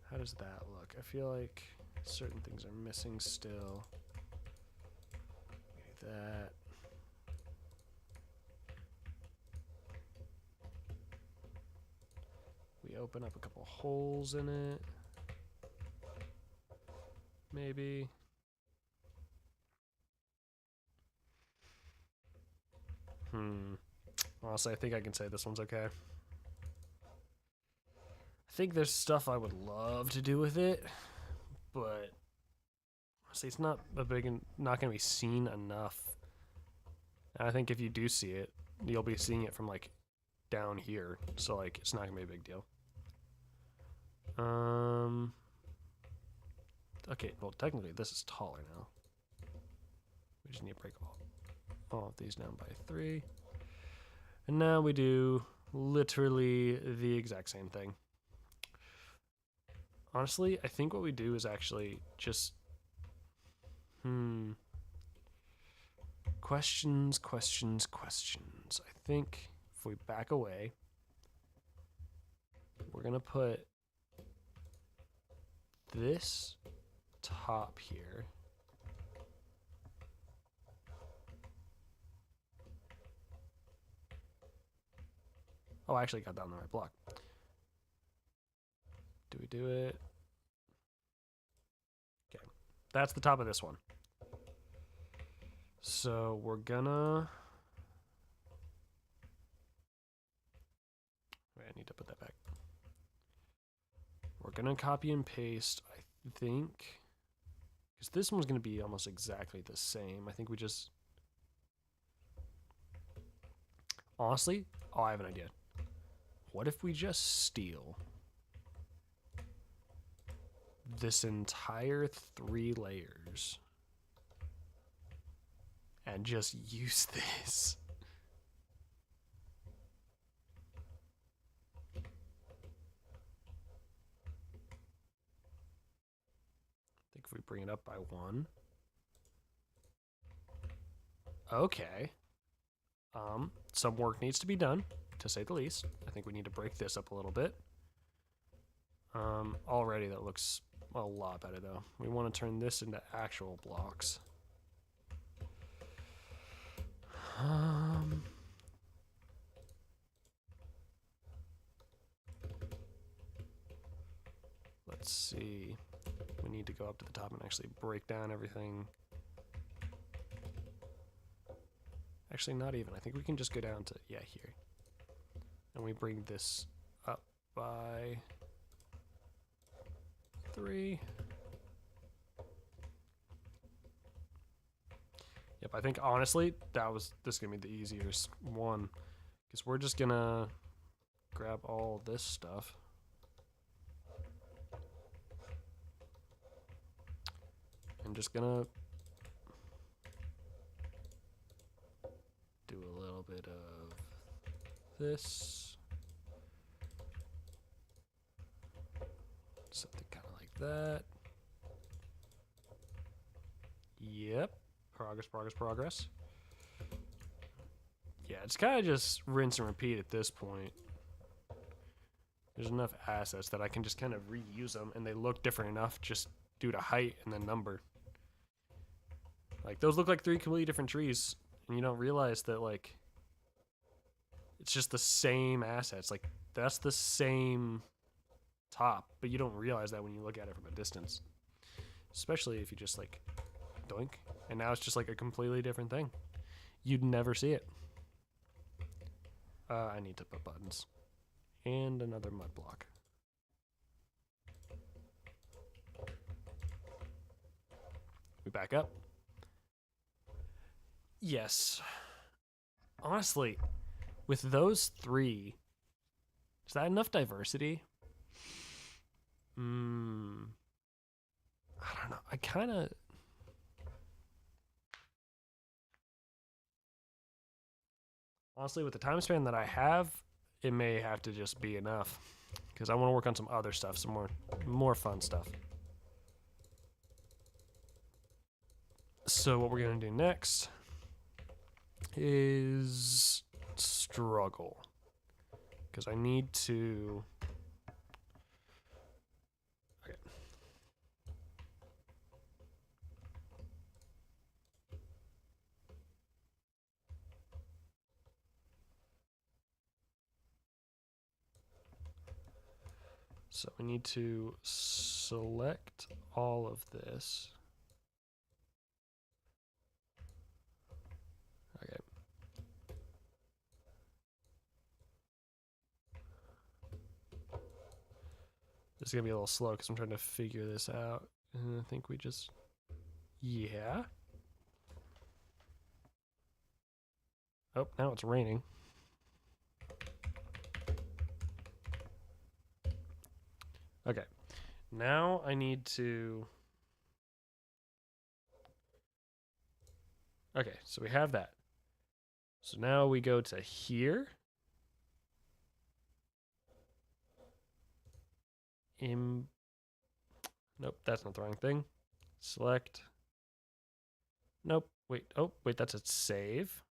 How does that look? I feel like certain things are missing still. Maybe that. We open up a couple holes in it. Maybe. Honestly, I think I can say this one's okay. I think there's stuff I would love to do with it, but honestly, it's not a big and not going to be seen enough. And I think if you do see it, you'll be seeing it from like down here, so like it's not going to be a big deal. Okay, well technically this is taller now. We just need to break all of these down by 3. And now we do literally the exact same thing. Honestly, I think what we do is actually just... Questions. I think if we back away, we're going to put this top here. Oh, I actually got down the right block. Do we do it? Okay. That's the top of this one. So we're gonna... Wait, I need to put that back. We're gonna copy and paste, I think. Because this one's gonna be almost exactly the same. I think we just... Honestly, I have an idea. What if we just steal this entire 3 layers and just use this? I think if we bring it up by 1. Okay. Some work needs to be done, to say the least. I think we need to break this up a little bit. Already that looks a lot better though. We want to turn this into actual blocks. Let's see. We need to go up to the top and actually break down everything. Actually, not even. I think we can just go down to, yeah, here. And we bring this up by 3. Yep, I think honestly, this is gonna be the easiest one. Because we're just gonna grab all this stuff. I'm just gonna do a little bit of this. Something kind of like that. Yep. Progress. Yeah, it's kind of just rinse and repeat at this point. There's enough assets that I can just kind of reuse them, and they look different enough just due to height and then number. Like, those look like 3 completely different trees, and you don't realize that, like, it's just the same assets. Like, that's the same top, but you don't realize that when you look at it from a distance. Especially if you just, like, doink, and now it's just, like, a completely different thing. You'd never see it. I need to put buttons. And another mud block. We back up. Yes. Honestly, with those 3, is that enough diversity? I don't know. I kind of... Honestly, with the time span that I have, it may have to just be enough because I want to work on some other stuff, some more fun stuff. So what we're gonna do next is struggle, because I need to. Okay. So we need to select all of this. Okay. This is gonna be a little slow because I'm trying to figure this out. And I think we just, yeah. Oh, now it's raining. Okay, now I need to. Okay, so we have that. So now we go to here. Nope, that's not the wrong thing. Select. Nope, wait, oh, wait, that's a save.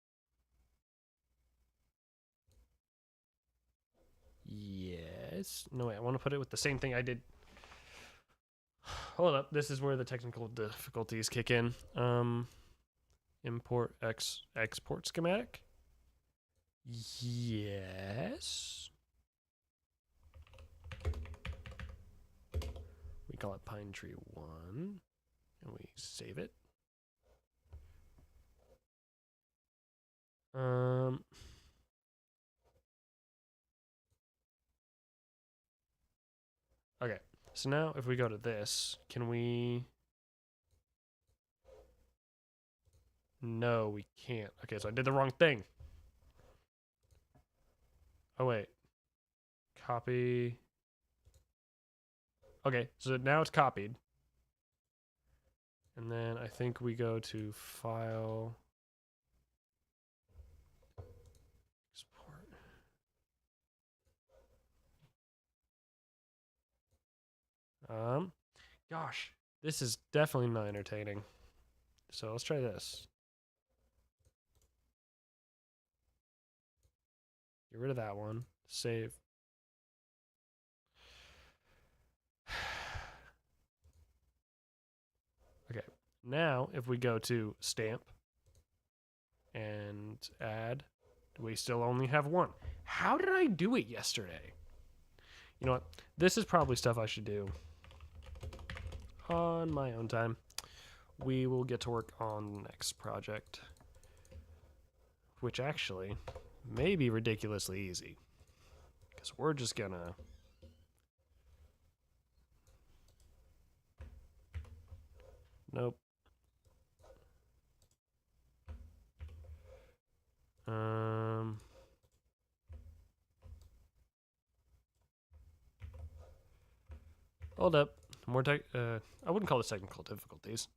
Yes. No, wait, I want to put it with the same thing I did. Hold up, this is where the technical difficulties kick in. Import export schematic. Yes. We call it Pine Tree 1, and we save it. Okay, so now if we go to this, can we? No, we can't. Okay, so I did the wrong thing. Oh, wait. Copy. Okay, so now it's copied. And then I think we go to File, Export. Gosh, this is definitely not entertaining. So let's try this. Get rid of that one. Save. Okay, now if we go to Stamp and Add, we still only have one. How did I do it yesterday? You know what? This is probably stuff I should do on my own time. We will get to work on the next project, which actually may be ridiculously easy, because we're just gonna nope. Hold up. More tech. I wouldn't call this technical difficulties.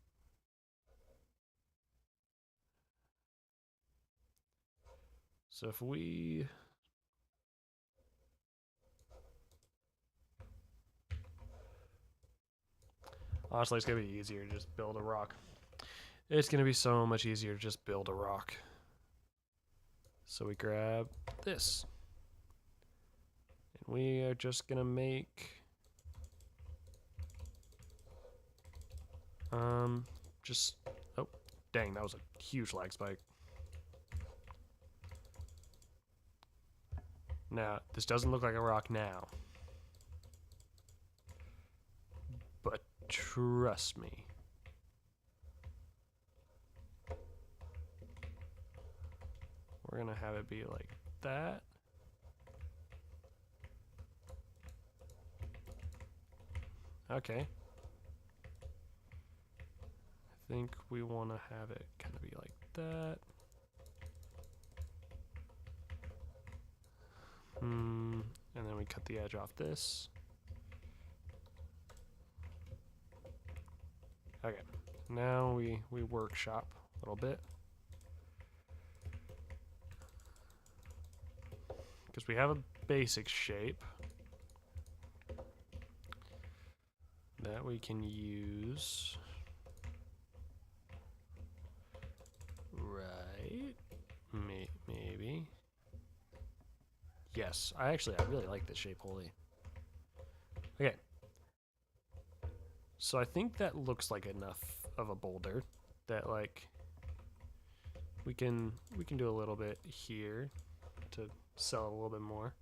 So if we honestly, it's gonna be easier to just build a rock. It's gonna be so much easier to just build a rock. So we grab this, and we are just gonna make just, oh dang, that was a huge lag spike. Now this doesn't look like a rock now, but trust me, we're gonna have it be like that. Okay. I think we want to have it kind of be like that. And then we cut the edge off this. Okay, now we workshop a little bit, because we have a basic shape that we can use. Right. Maybe. Yes, I really like this shape, holy. Okay. So I think that looks like enough of a boulder that like we can do a little bit here to sell it a little bit more.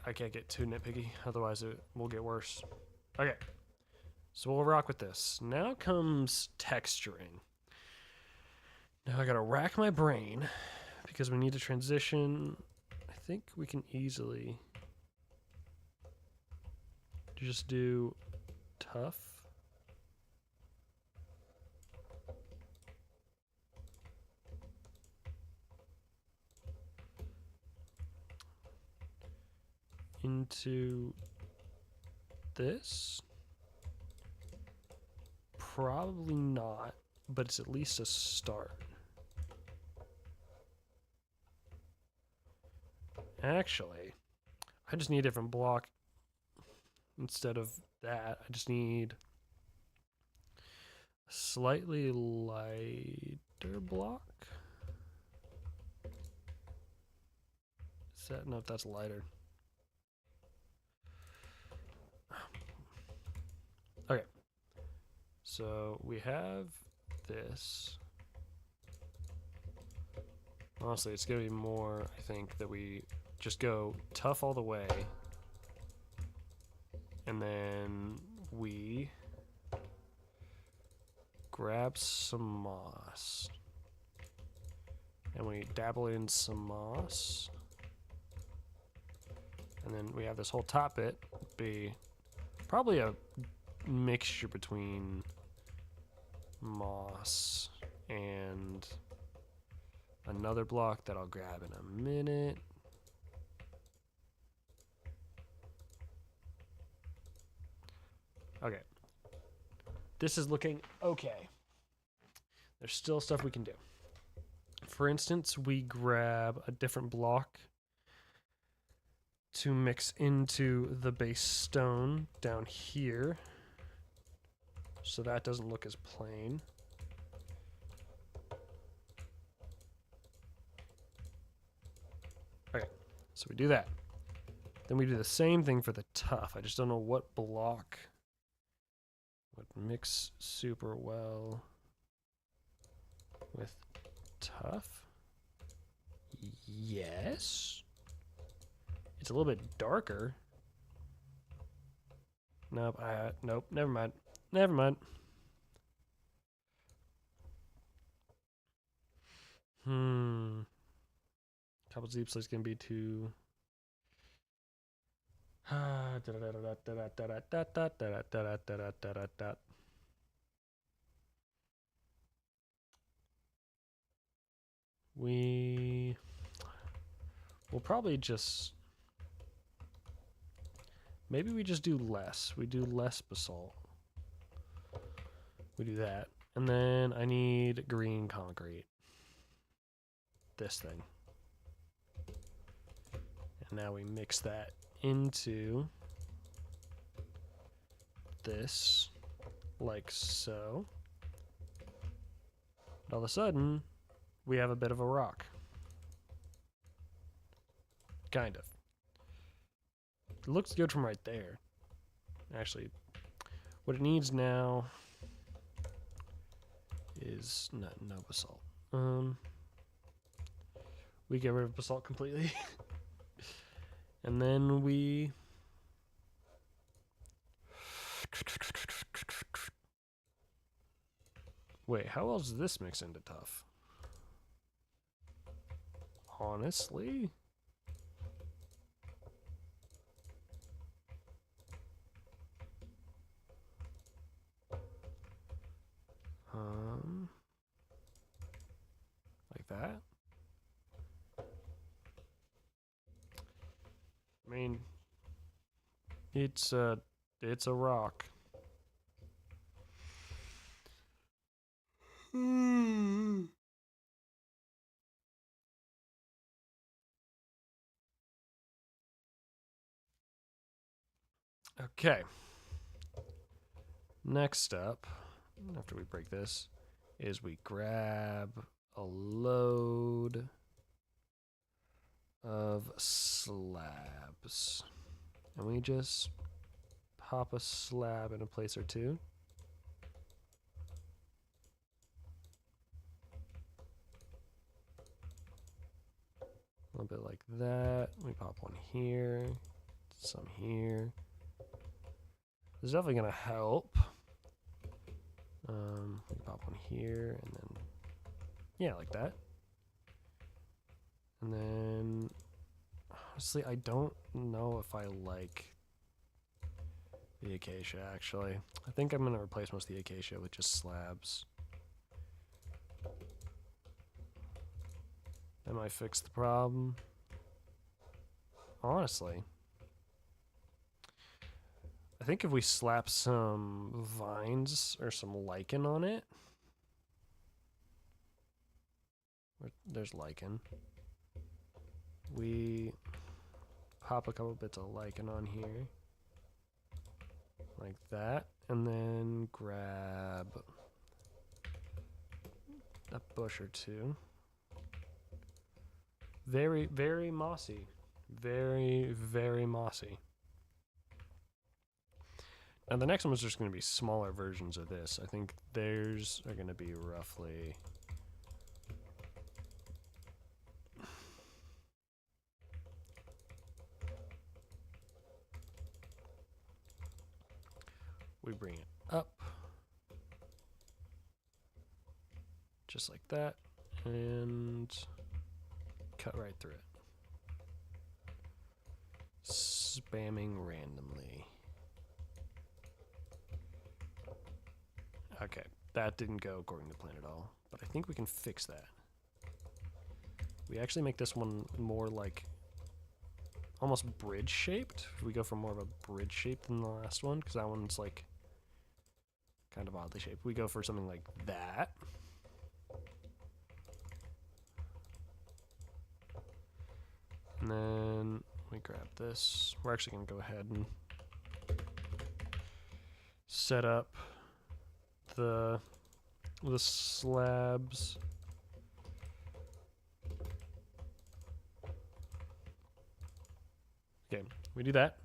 I can't get too nitpicky, otherwise it will get worse. Okay, so we'll rock with this. Now comes texturing. Now I gotta rack my brain because we need to transition. I think we can easily just do tough. Into this. Probably not, but it's at least a start. Actually, I just need a different block instead of that. I just need a slightly lighter block. Is that? No, that's lighter. Okay. So we have this. Honestly, it's going to be more, I think, that we just go tough all the way. And then we grab some moss. And we dabble in some moss. And then we have this whole top bit be probably a mixture between moss and another block that I'll grab in a minute. Okay. This is looking okay. There's still stuff we can do. For instance, we grab a different block to mix into the base stone down here, so that doesn't look as plain. Okay, so we do that. Then we do the same thing for the tough. I just don't know what block would mix super well with tough. Yes. It's a little bit darker. Nope, nope, never mind. Never mind. Couple deep slates gonna be too. We will probably just. Maybe we just do less. We do less basalt. We do that. And then I need green concrete. This thing. And now we mix that into this, like so. And all of a sudden, we have a bit of a rock. Kind of. It looks good from right there. Actually, what it needs now is no basalt. We get rid of basalt completely. And then we wait, how else does this mix into tough? Honestly? Like that? I mean, it's a rock. Okay. Next up, after we break this, is we grab a load of slabs. And we just pop a slab in a place or two. A little bit like that. We pop one here, some here. This is definitely gonna help. We pop one here, and then yeah, like that. And then honestly, I don't know if I like the acacia. Actually, I think I'm gonna replace most of the acacia with just slabs. That might fix the problem. Honestly, I think if we slap some vines or some lichen on it, there's lichen. We pop a couple bits of lichen on here, like that, and then grab a bush or two. Very, very mossy. Very, very mossy. And the next one is just going to be smaller versions of this. I think theirs are going to be roughly... We bring it up. Just like that. And cut right through it. Spamming randomly. Okay, that didn't go according to plan at all, but I think we can fix that. We actually make this one more like almost bridge shaped. We go for more of a bridge shape than the last one, because that one's like kind of oddly shaped. We go for something like that. And then we grab this. We're actually going to go ahead and set up the slabs. Okay, we do that.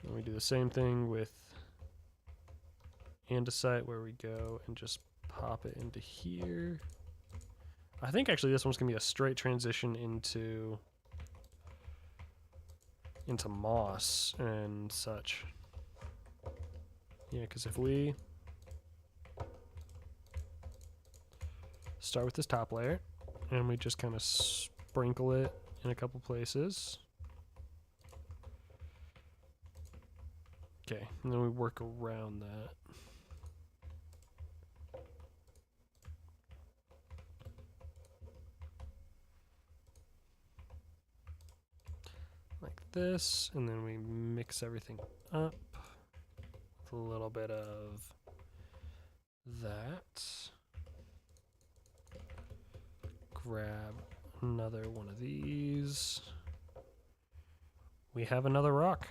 And we do the same thing with andesite, where we go and just pop it into here. I think actually this one's gonna be a straight transition into moss and such. Yeah, because if we start with this top layer and we just kind of sprinkle it in a couple places. Okay, and then we work around that. Like this, and then we mix everything up with a little bit of that. Grab another one of these. We have another rock.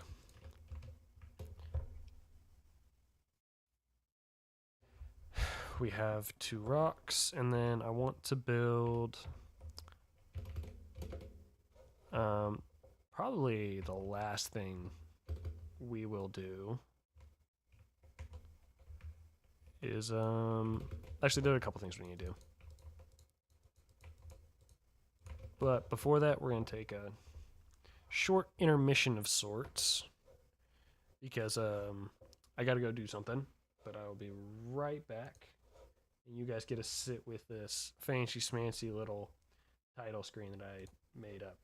We have 2 rocks, and then I want to build probably the last thing we will do is actually there are a couple things we need to do. But before that, we're going to take a short intermission of sorts because I got to go do something, but I will be right back. And you guys get to sit with this fancy schmancy little title screen that I made up.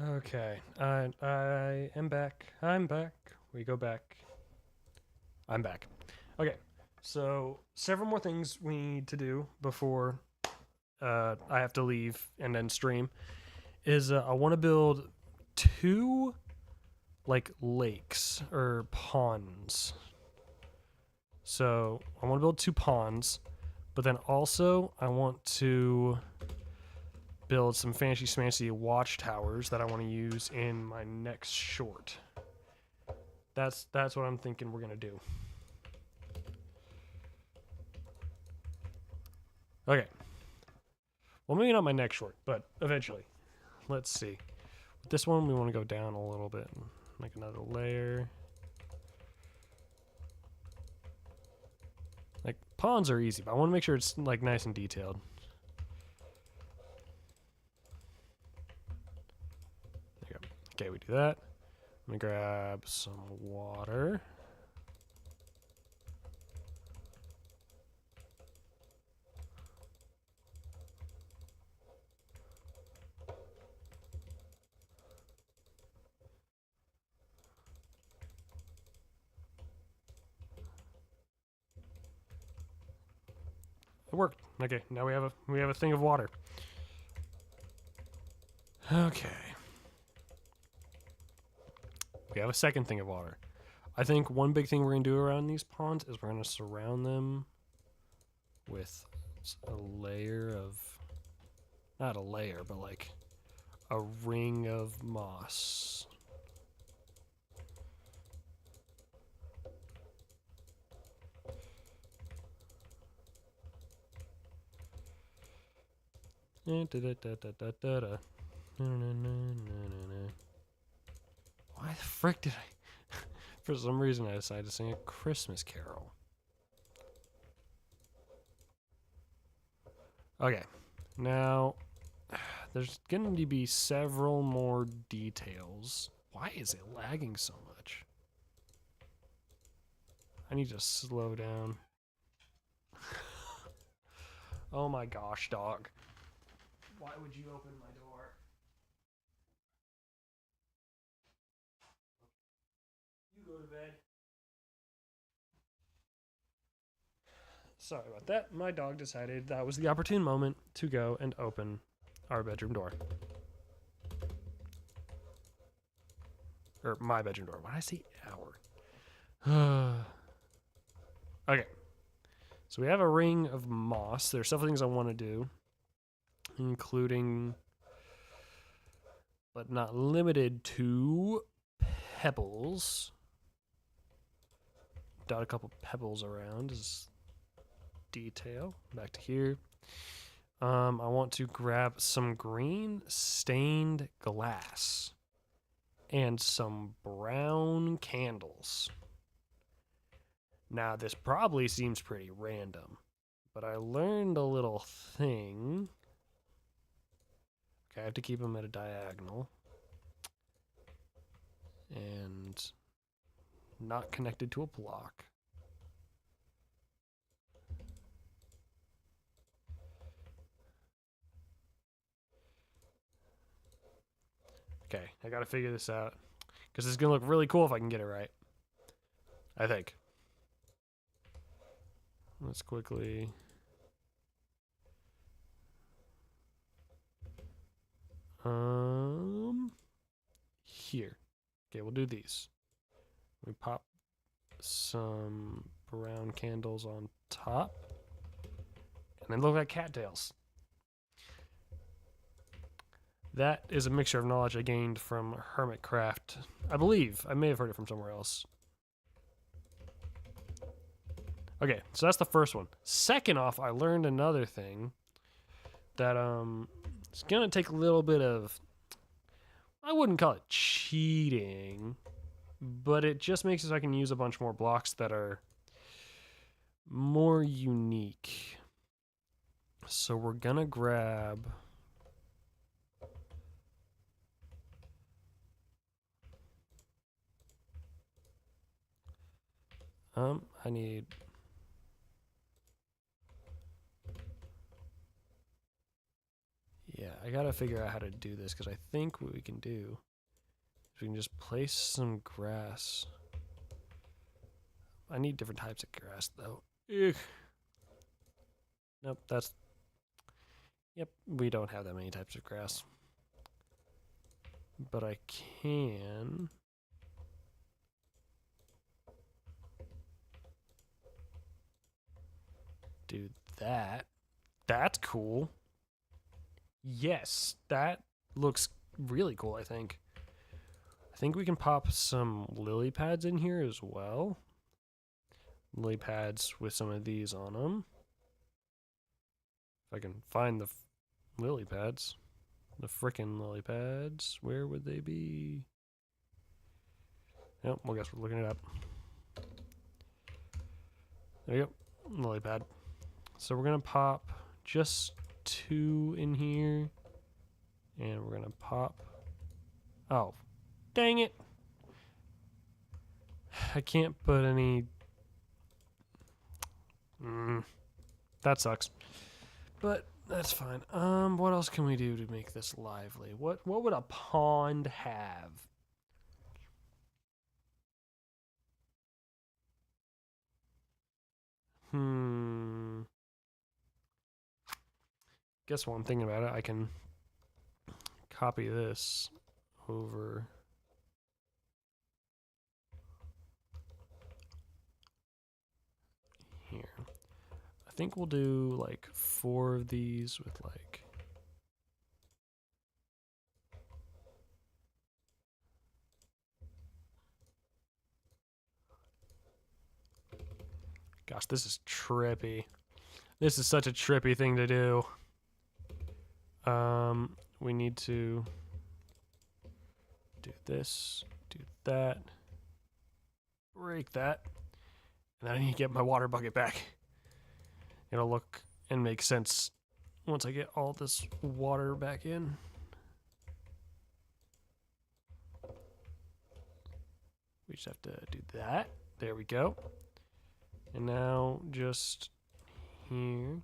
Okay, I am back. I'm back. We go back. I'm back. Okay, so several more things we need to do before I have to leave and then stream. Is I want to build two like lakes or ponds. So I want to build two ponds, but then also I want to build some fancy smancy watchtowers that I want to use in my next short. That's what I'm thinking we're gonna do. Okay. Well, maybe not my next short, but eventually. Let's see. With this one, we want to go down a little bit and make another layer. Like, ponds are easy, but I want to make sure it's like nice and detailed. There you go. Okay, we do that. Let me grab some water. It worked. Okay, now we have a thing of water. Okay. We have a second thing of water. I think one big thing we're going to do around these ponds is we're going to surround them with a layer of, not a layer, but like a ring of moss. Why the frick did I... For some reason I decided to sing a Christmas carol. Okay, now there's going to be several more details. Why is it lagging so much? I need to slow down. Oh my gosh, dog. Why would you open my door? You go to bed. Sorry about that. My dog decided that was the opportune moment to go and open our bedroom door. Or my bedroom door. Why did I say our? Okay. So we have a ring of moss. There's several things I want to do, including, but not limited to, pebbles. Dot a couple pebbles around as detail. Back to here. I want to grab some green stained glass and some brown candles. Now, this probably seems pretty random, but I learned a little thing. Okay, I have to keep them at a diagonal and not connected to a block. Okay, I gotta figure this out because it's gonna look really cool if I can get it right. I think. Let's quickly. Here. Okay, we'll do these. We pop some brown candles on top, and then look like cattails. That is a mixture of knowledge I gained from Hermitcraft. I believe. I may have heard it from somewhere else. Okay, so that's the first one. Second off, I learned another thing that it's gonna take a little bit of, I wouldn't call it cheating, but it just makes it so I can use a bunch more blocks that are more unique. So we're gonna grab I need yeah, I gotta figure out how to do this because I think what we can do is we can just place some grass. I need different types of grass though. Ugh. Nope, that's... Yep, we don't have that many types of grass. But I can... do that. That's cool. Yes, that looks really cool, I think. I think we can pop some lily pads in here as well. Lily pads with some of these on them. If I can find the lily pads. The frickin' lily pads. Where would they be? Yep, well, I guess we're looking it up. There you go. Lily pad. So we're going to pop just 2 in here. And we're going to pop... Oh, dang it. I can't put any... that sucks. But that's fine. What else can we do to make this lively? What would a pond have? Guess while I'm thinking about it, I can copy this over here. I think we'll do like 4 of these with like... Gosh, this is trippy. This is such a trippy thing to do. We need to do this, do that, break that, and I need to get my water bucket back. It'll look and make sense once I get all this water back in. We just have to do that. There we go. And now just here.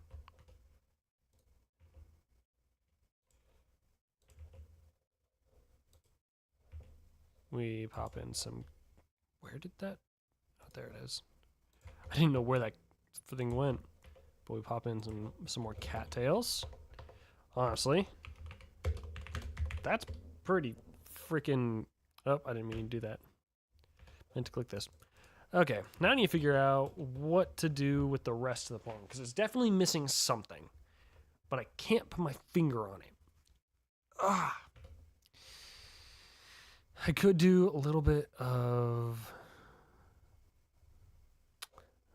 We pop in some... Where did that... Oh, there it is. I didn't know where that thing went. But we pop in some more cattails. Honestly. That's pretty freaking... Oh, I didn't mean to do that. I meant to click this. Okay, now I need to figure out what to do with the rest of the pond. Because it's definitely missing something. But I can't put my finger on it. Ah! I could do a little bit of...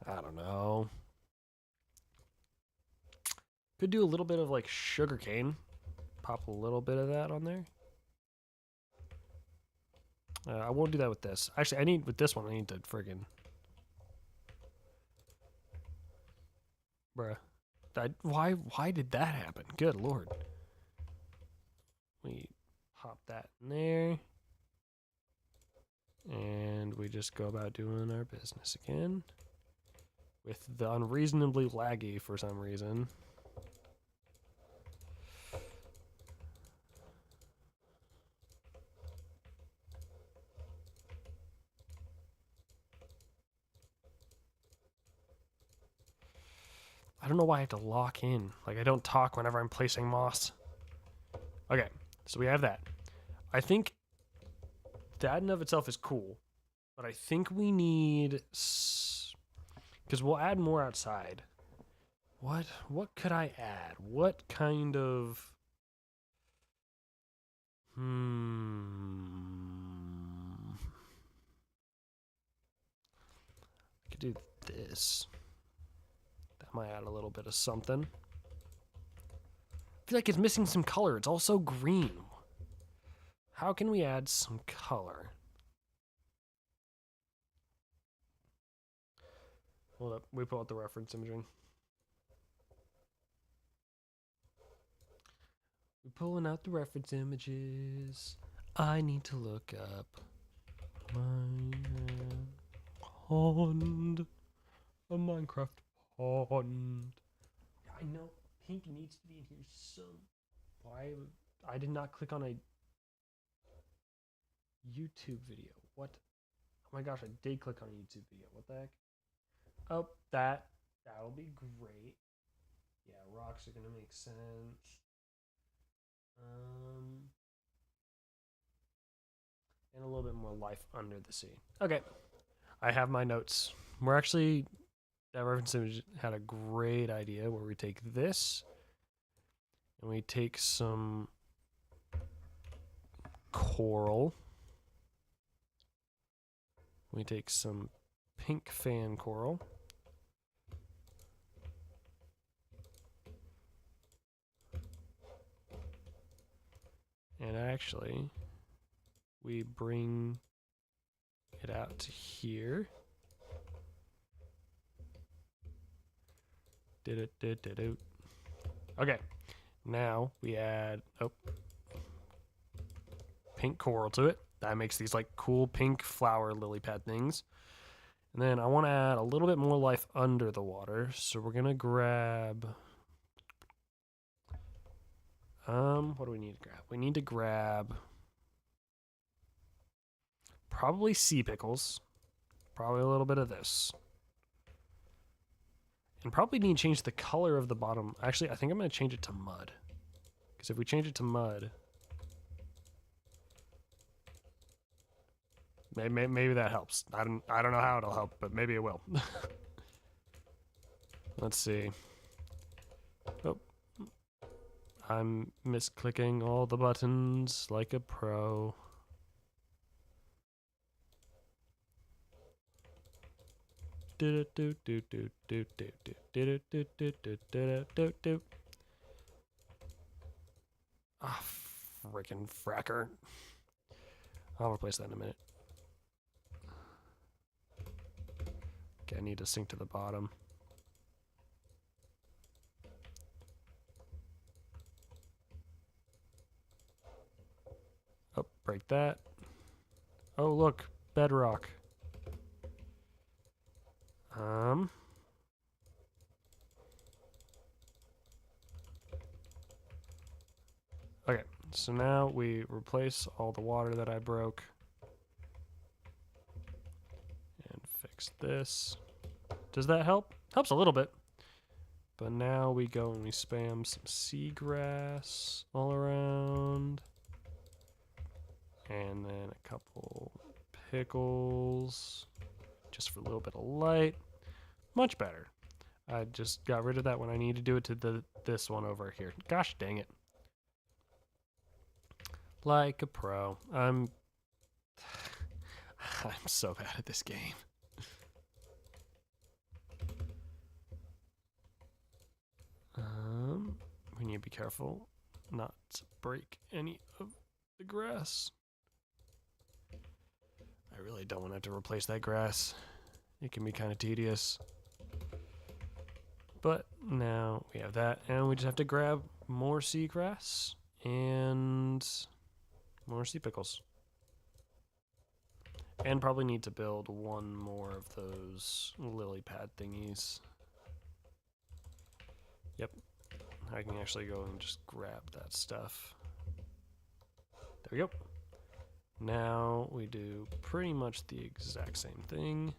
I don't know. Could do a little bit of like sugarcane. Pop a little bit of that on there. I won't do that with this. Actually, with this one, I need to friggin... Bruh. Why did that happen? Good lord. We pop that in there. And we just go about doing our business again. With the unreasonably laggy for some reason. I don't know why I have to lock in. Like, I don't talk whenever I'm placing moss. Okay, so we have that. I think that in of itself is cool. But I think we need... Because we'll add more outside. What could I add? What kind of... I could do this. That might add a little bit of something. I feel like it's missing some color. It's also green. How can we add some color? Hold up. We pull out the reference imaging. We're pulling out the reference images. I need to look up my pond. A Minecraft pond. I know pink needs to be in here some. Why? I did not click on a YouTube video. What? Oh my gosh, I did click on a YouTube video. What the heck? Oh, that'll be great. Yeah, rocks are gonna make sense. And a little bit more life under the sea. Okay, I have my notes. We're actually, that reference image had a great idea where we take this and we take some coral. We take some pink fan coral. And actually, we bring it out to here. Okay, now we add pink coral to it. That makes these like cool pink flower lily pad things. And then I want to add a little bit more life under the water. So we're gonna grab what do we need to grab? We need to grab probably sea pickles. Probably a little bit of this. And probably need to change the color of the bottom. Actually, I think I'm going to change it to mud. Because if we change it to mud, maybe that helps. I don't know how it'll help, but maybe it will. Let's see. Oh, I'm misclicking all the buttons like a pro. Ah, freaking fracker. I'll replace that in a minute. Okay, I need to sink to the bottom. Oh, break that. Oh, look, bedrock. Okay, so now we replace all the water that I broke. And fix this. Does that help? Helps a little bit. But now we go and we spam some seagrass all around. And then a couple pickles. Just for a little bit of light. Much better. I just got rid of that when I need to do it to this one over here. Gosh dang it. Like a pro. I'm so bad at this game. We need to be careful not to break any of the grass. I really don't want to have to replace that grass. It can be kind of tedious. But now we have that, and we just have to grab more seagrass and more sea pickles. And probably need to build one more of those lily pad thingies. Yep. I can actually go and just grab that stuff. There we go. Now we do pretty much the exact same thing.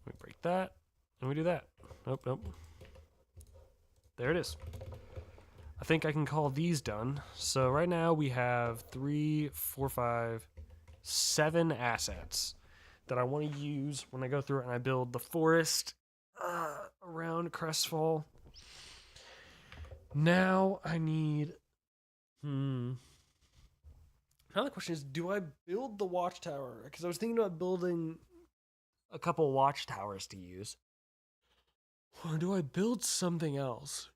We break that, and we do that. Nope. There it is. I think I can call these done. So right now we have 3, 4, 5, 7 assets that I want to use when I go through it and I build the forest around Crestfall. Now I need... Now the question is, do I build the watchtower? Because I was thinking about building a couple watchtowers to use. Or do I build something else?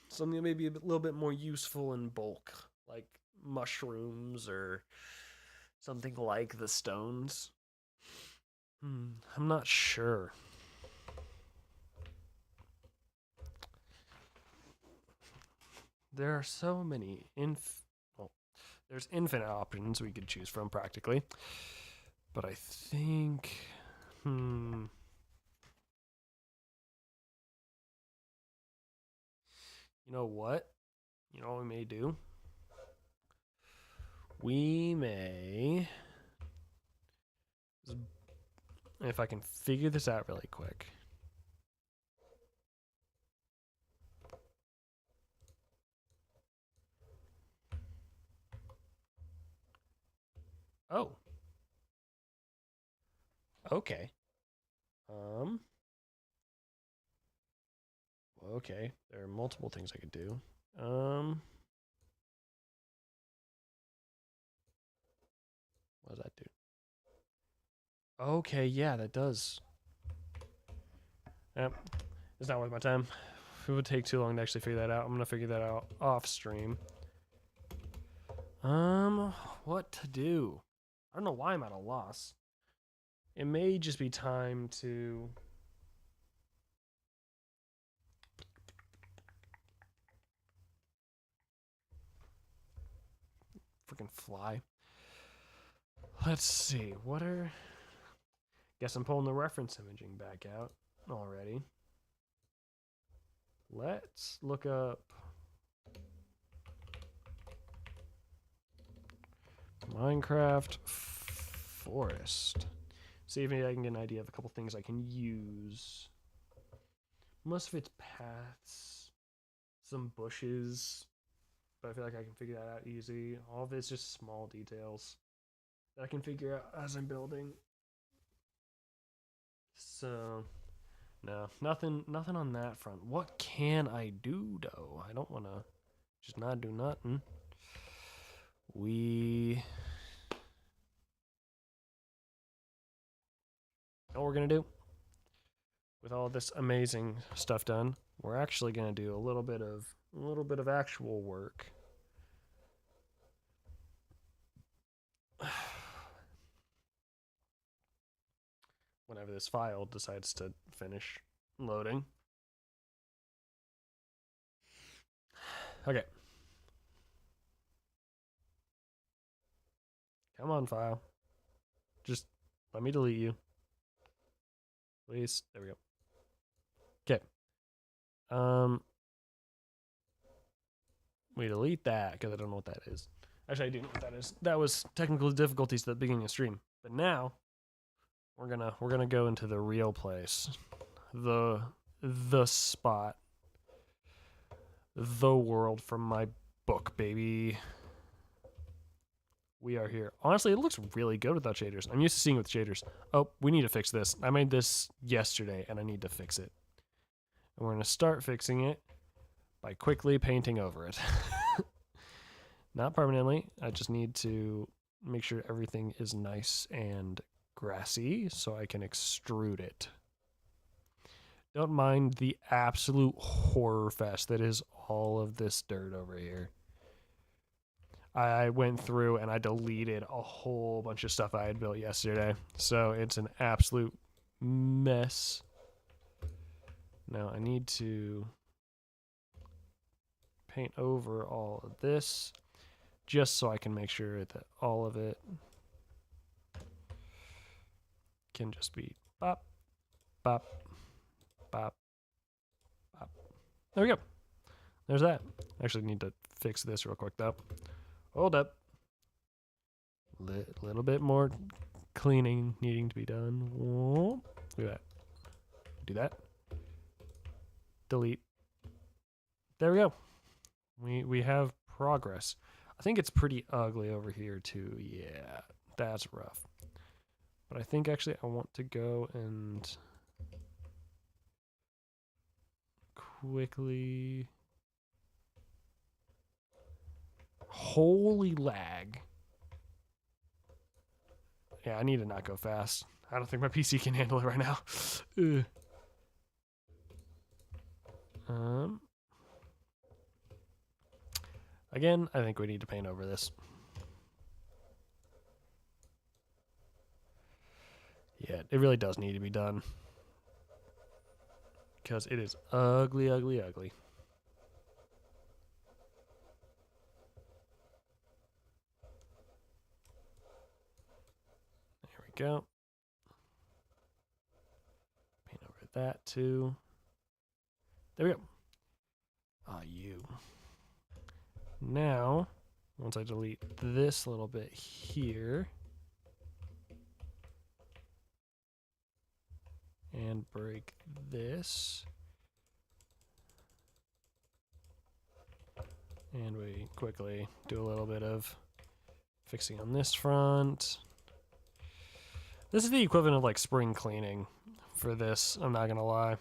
Something that may be a little bit more useful in bulk, like mushrooms or something like the stones. I'm not sure. There are so many there's infinite options we could choose from practically. But I think, you know what? You know what we may do? We may, if I can figure this out really quick. Oh. Okay. Okay. There are multiple things I could do. What does that do? Okay, yeah, that does. Yep. It's not worth my time. It would take too long to actually figure that out. I'm gonna figure that out off stream. What to do? I don't know why I'm at a loss. It may just be time to freaking fly. Let's see. What are... Guess I'm pulling the reference imaging back out already. Let's look up Minecraft forest. See if maybe I can get an idea of a couple things I can use. Most of it's paths, some bushes, but I feel like I can figure that out easy. All of it's just small details that I can figure out as I'm building. So, no, nothing on that front. What can I do though? I don't want to just not do nothing. We know what we're gonna do with all this amazing stuff done. We're actually gonna do a little bit of actual work. Whenever this file decides to finish loading. Okay. Come on, file. Just let me delete you. Please. There we go. Okay. We delete that because I don't know what that is. Actually, I do know what that is. That was technical difficulties at the beginning of the stream. But now we're gonna go into the real place. The spot. The world from my book, baby. We are here. Honestly, it looks really good without shaders. I'm used to seeing with shaders. Oh, we need to fix this. I made this yesterday, and I need to fix it. And we're going to start fixing it by quickly painting over it. Not permanently. I just need to make sure everything is nice and grassy so I can extrude it. Don't mind the absolute horror fest that is all of this dirt over here. I went through and I deleted a whole bunch of stuff I had built yesterday. So it's an absolute mess. Now I need to paint over all of this just so I can make sure that all of it can just be bop, bop, bop, bop. There we go. There's that. I actually need to fix this real quick though. Hold up. Little bit more cleaning needing to be done. Whoa. Look at that. Do that. Delete. There we go. We have progress. I think it's pretty ugly over here too. Yeah, that's rough. But I think actually I want to go and quickly... Holy lag. Yeah, I need to not go fast. I don't think my PC can handle it right now. Again, I think we need to paint over this. Yeah, it really does need to be done. Because it is ugly, ugly, ugly. There we go. Paint over that too. There we go. Ah, you. Now, once I delete this little bit here and break this, and we quickly do a little bit of fixing on this front. This is the equivalent of like spring cleaning for this, I'm not gonna lie.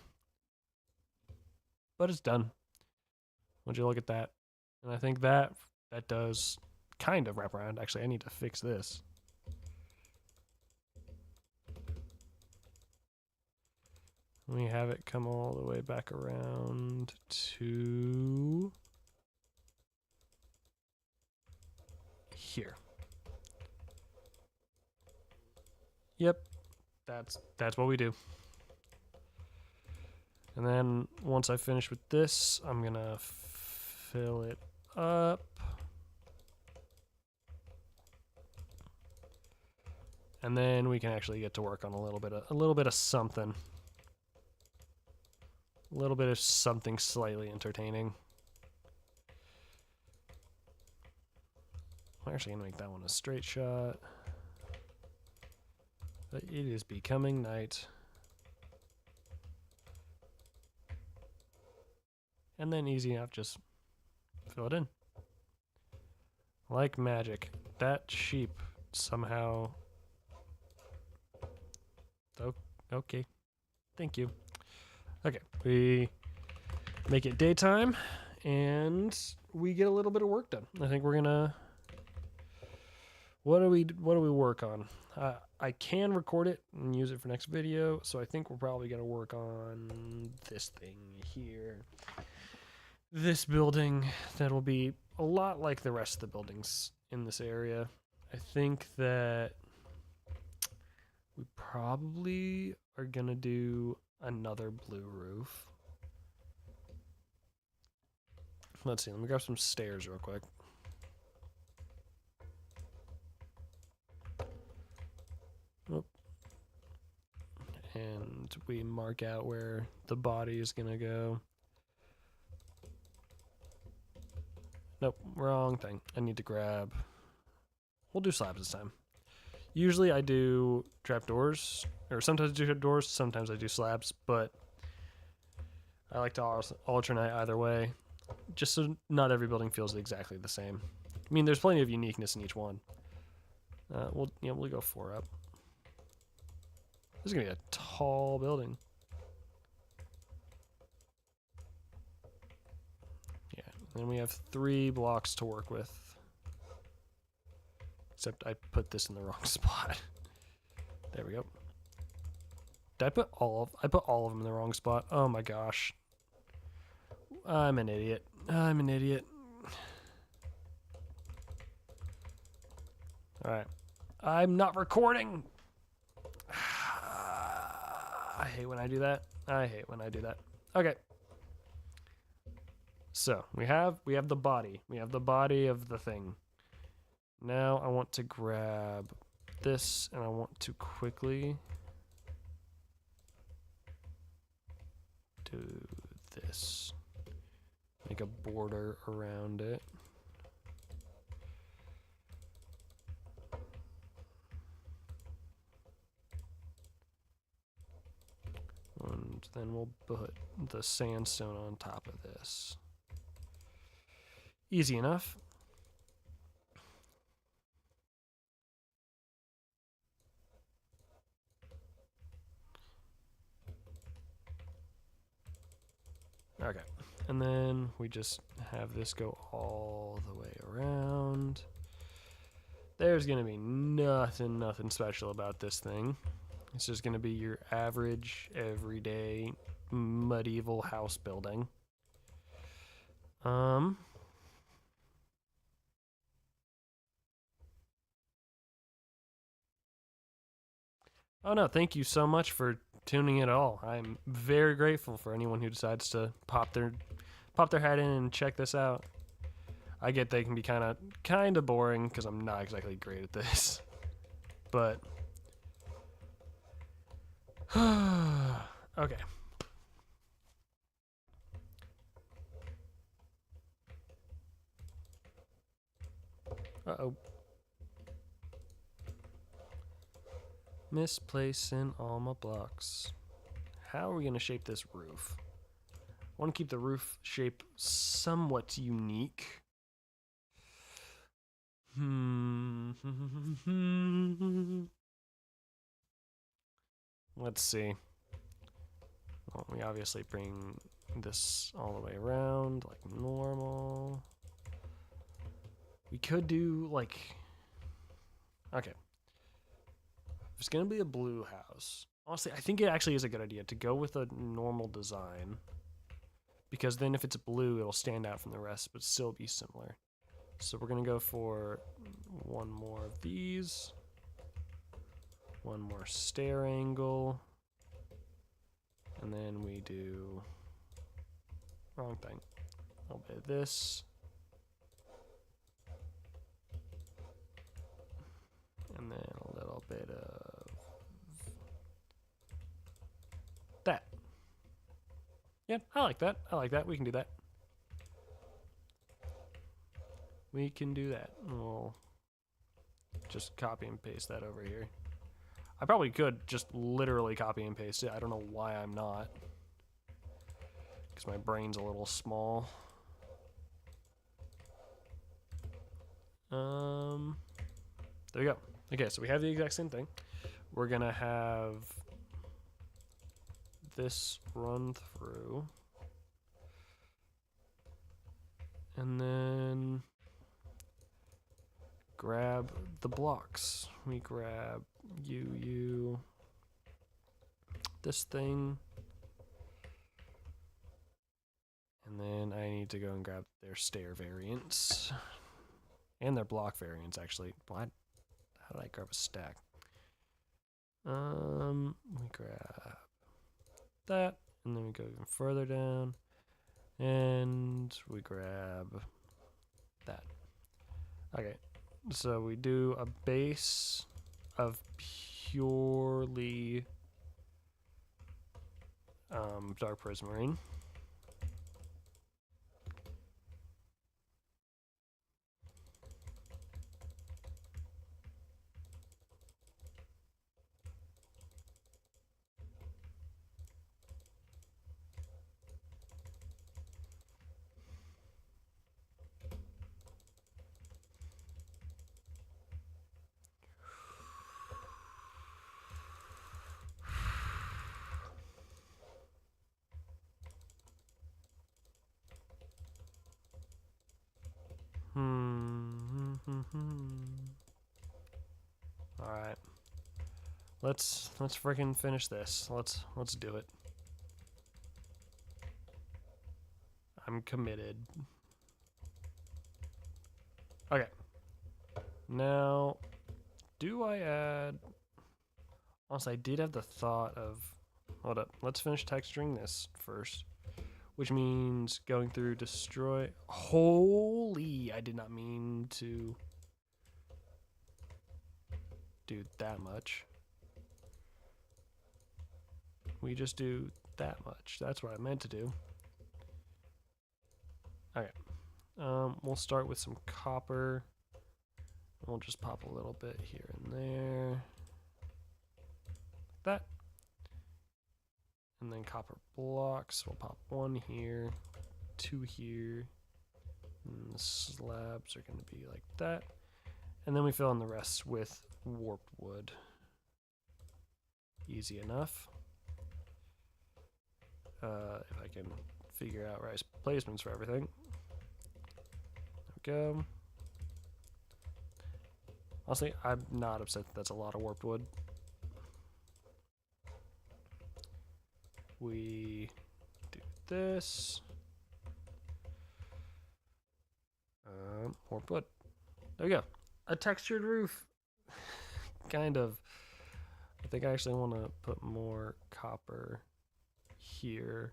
But it's done. Would you look at that? And I think that does kind of wrap around. Actually, I need to fix this. We have it come all the way back around to here. Yep, that's what we do. And then once I finish with this, I'm gonna fill it up. And then we can actually get to work on a little bit of something. A little bit of something slightly entertaining. I'm actually gonna make that one a straight shot. But it is becoming night. And then easy enough, just fill it in. Like magic. That sheep somehow... Okay. Thank you. Okay, we make it daytime, and we get a little bit of work done. I think we're gonna... What do we work on? I can record it and use it for next video, so I think we're probably gonna work on this thing here. This building that'll be a lot like the rest of the buildings in this area. I think that we probably are gonna do another blue roof. Let's see, let me grab some stairs real quick. Oop. And we mark out where the body is gonna go. Nope, wrong thing. I need to grab... We'll do slabs this time. Usually I do trapdoors, or sometimes I do trapdoors, sometimes I do slabs, but I like to alternate either way, just so not every building feels exactly the same. I mean, there's plenty of uniqueness in each one. We'll go 4 up. This is gonna be a tall building. Yeah, and we have 3 blocks to work with. Except I put this in the wrong spot. There we go. Did I put all of them in the wrong spot? Oh my gosh. I'm an idiot. I'm an idiot. Alright. I'm not recording! I hate when I do that. I hate when I do that. Okay. So, we have the body. We have the body of the thing. Now I want to grab this and I want to quickly do this. Make a border around it. And then we'll put the sandstone on top of this. Easy enough. Okay, and then we just have this go all the way around. There's gonna be nothing special about this thing. It's just gonna be your average, everyday, medieval house building. Oh no, thank you so much for tuning in at all. I'm very grateful for anyone who decides to pop their head in and check this out. I get they can be kind of boring because I'm not exactly great at this, but Okay. Uh-oh. Misplacing all my blocks. How are we going to shape this roof? I want to keep the roof shape somewhat unique. Let's see. Well, we obviously bring this all the way around like normal. We could do like... Okay. If it's going to be a blue house, honestly, I think it actually is a good idea to go with a normal design. Because then if it's blue, it'll stand out from the rest, but still be similar. So we're going to go for one more of these. One more stair angle. And then we do... Wrong thing. A little bit of this. And then a little bit of that. Yeah, I like that. I like that. We can do that. We can do that. We'll just copy and paste that over here. I probably could just literally copy and paste it. I don't know why I'm not. Because my brain's a little small. There we go. Okay, so we have the exact same thing. We're gonna have this run through. And then grab the blocks. We grab you, this thing. And then I need to go and grab their stair variants. And their block variants, actually. What? How did I grab a stack? We grab that, and then we go even further down, and we grab that. Okay, so we do a base of purely dark prismarine. All right. Let's freaking finish this. Let's do it. I'm committed. Okay. Now, do I add... Also, I did have the thought of... Hold up. Let's finish texturing this first. Which means going through destroy... Holy! I did not mean to do that much. We just do that much. That's what I meant to do. Okay. We'll start with some copper. We'll just pop a little bit here and there. Like that. And then copper blocks. We'll pop one here, two here. And the slabs are going to be like that. And then we fill in the rest with warped wood. Easy enough. If I can figure out right placements for everything. There we go. Honestly, I'm not upset that that's a lot of warped wood. We do this. Warped wood. There we go. A textured roof. Kind of. I think I actually want to put more copper here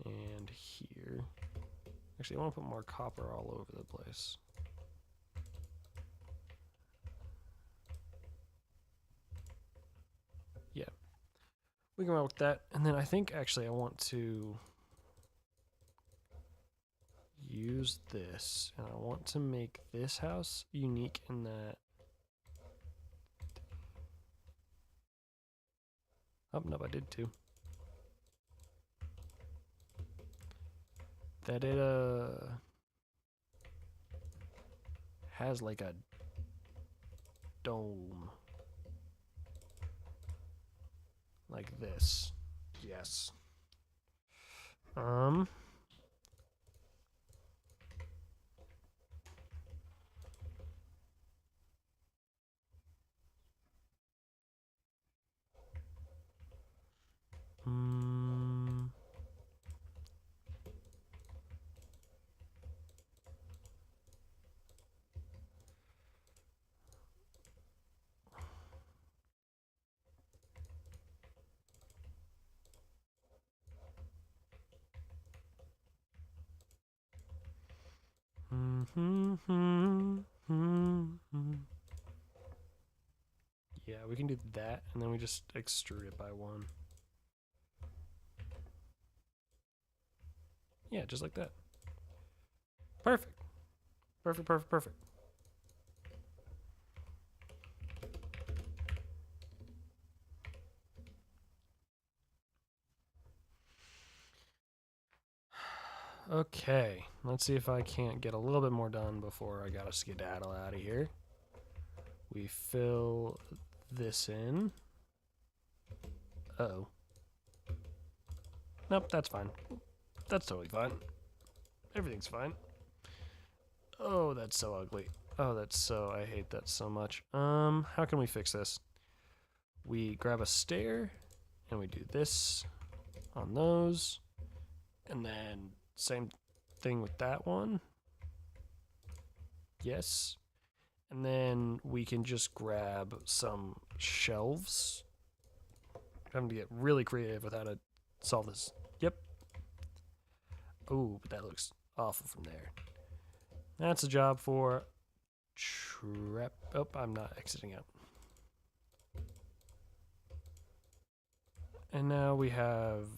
and here. Actually, I want to put more copper all over the place. Yeah. we can work with that. And then I think actually I want to use this, and I want to make this house unique in that. Oh, no, I did too. That it has like a dome. Like this. Yes. Yeah, we can do that, and then we just extrude it by 1. Yeah, just like that. Perfect. Perfect, perfect, perfect. Okay, let's see if I can't get a little bit more done before I gotta skedaddle out of here. We fill this in. Uh-oh. Nope, that's fine. That's totally fine. Everything's fine. Oh, that's so ugly. Oh, I hate that so much. How can we fix this? We grab a stair, and we do this on those, and then same thing with that one. Yes. And then we can just grab some shelves. I'm having to get really creative with how to solve this. Yep. Oh, but that looks awful from there. That's a job for trap. Oh, I'm not exiting out. And now we have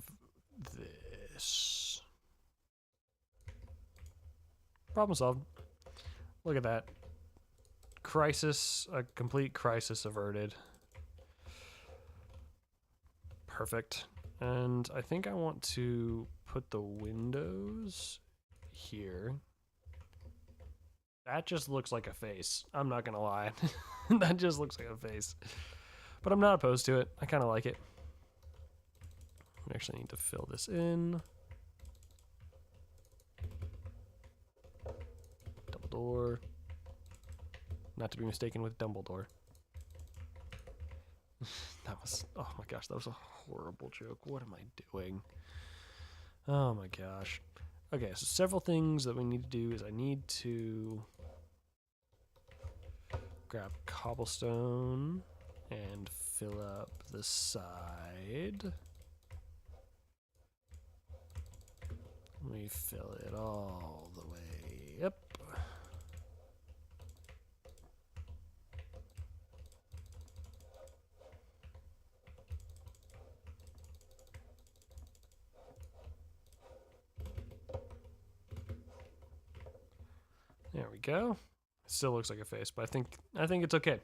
this. Problem solved. Look at that. Crisis, a complete crisis averted. Perfect. And I think I want to put the windows here. That just looks like a face. I'm not gonna lie. That just looks like a face. But I'm not opposed to it. I kind of like it. We actually need to fill this in. Double door. Not to be mistaken with Dumbledore. That was, oh my gosh, that was a horrible joke. What am I doing? Oh my gosh. Okay, so several things that we need to do is I need to grab cobblestone and fill up the side. We fill it all the way up. There we go. It still looks like a face, but I think it's okay.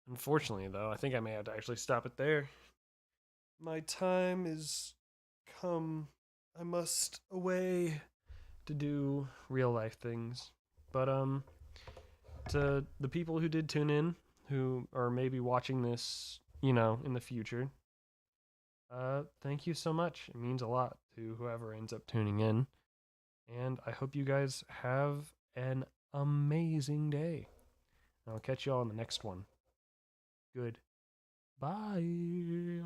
Unfortunately, though, I think I may have to actually stop it there. My time is come. I must away to do real life things. But to the people who did tune in, who are maybe watching this, you know, in the future, thank you so much. It means a lot to whoever ends up tuning in. And I hope you guys have an amazing day. I'll catch you all in the next one. Good. Bye.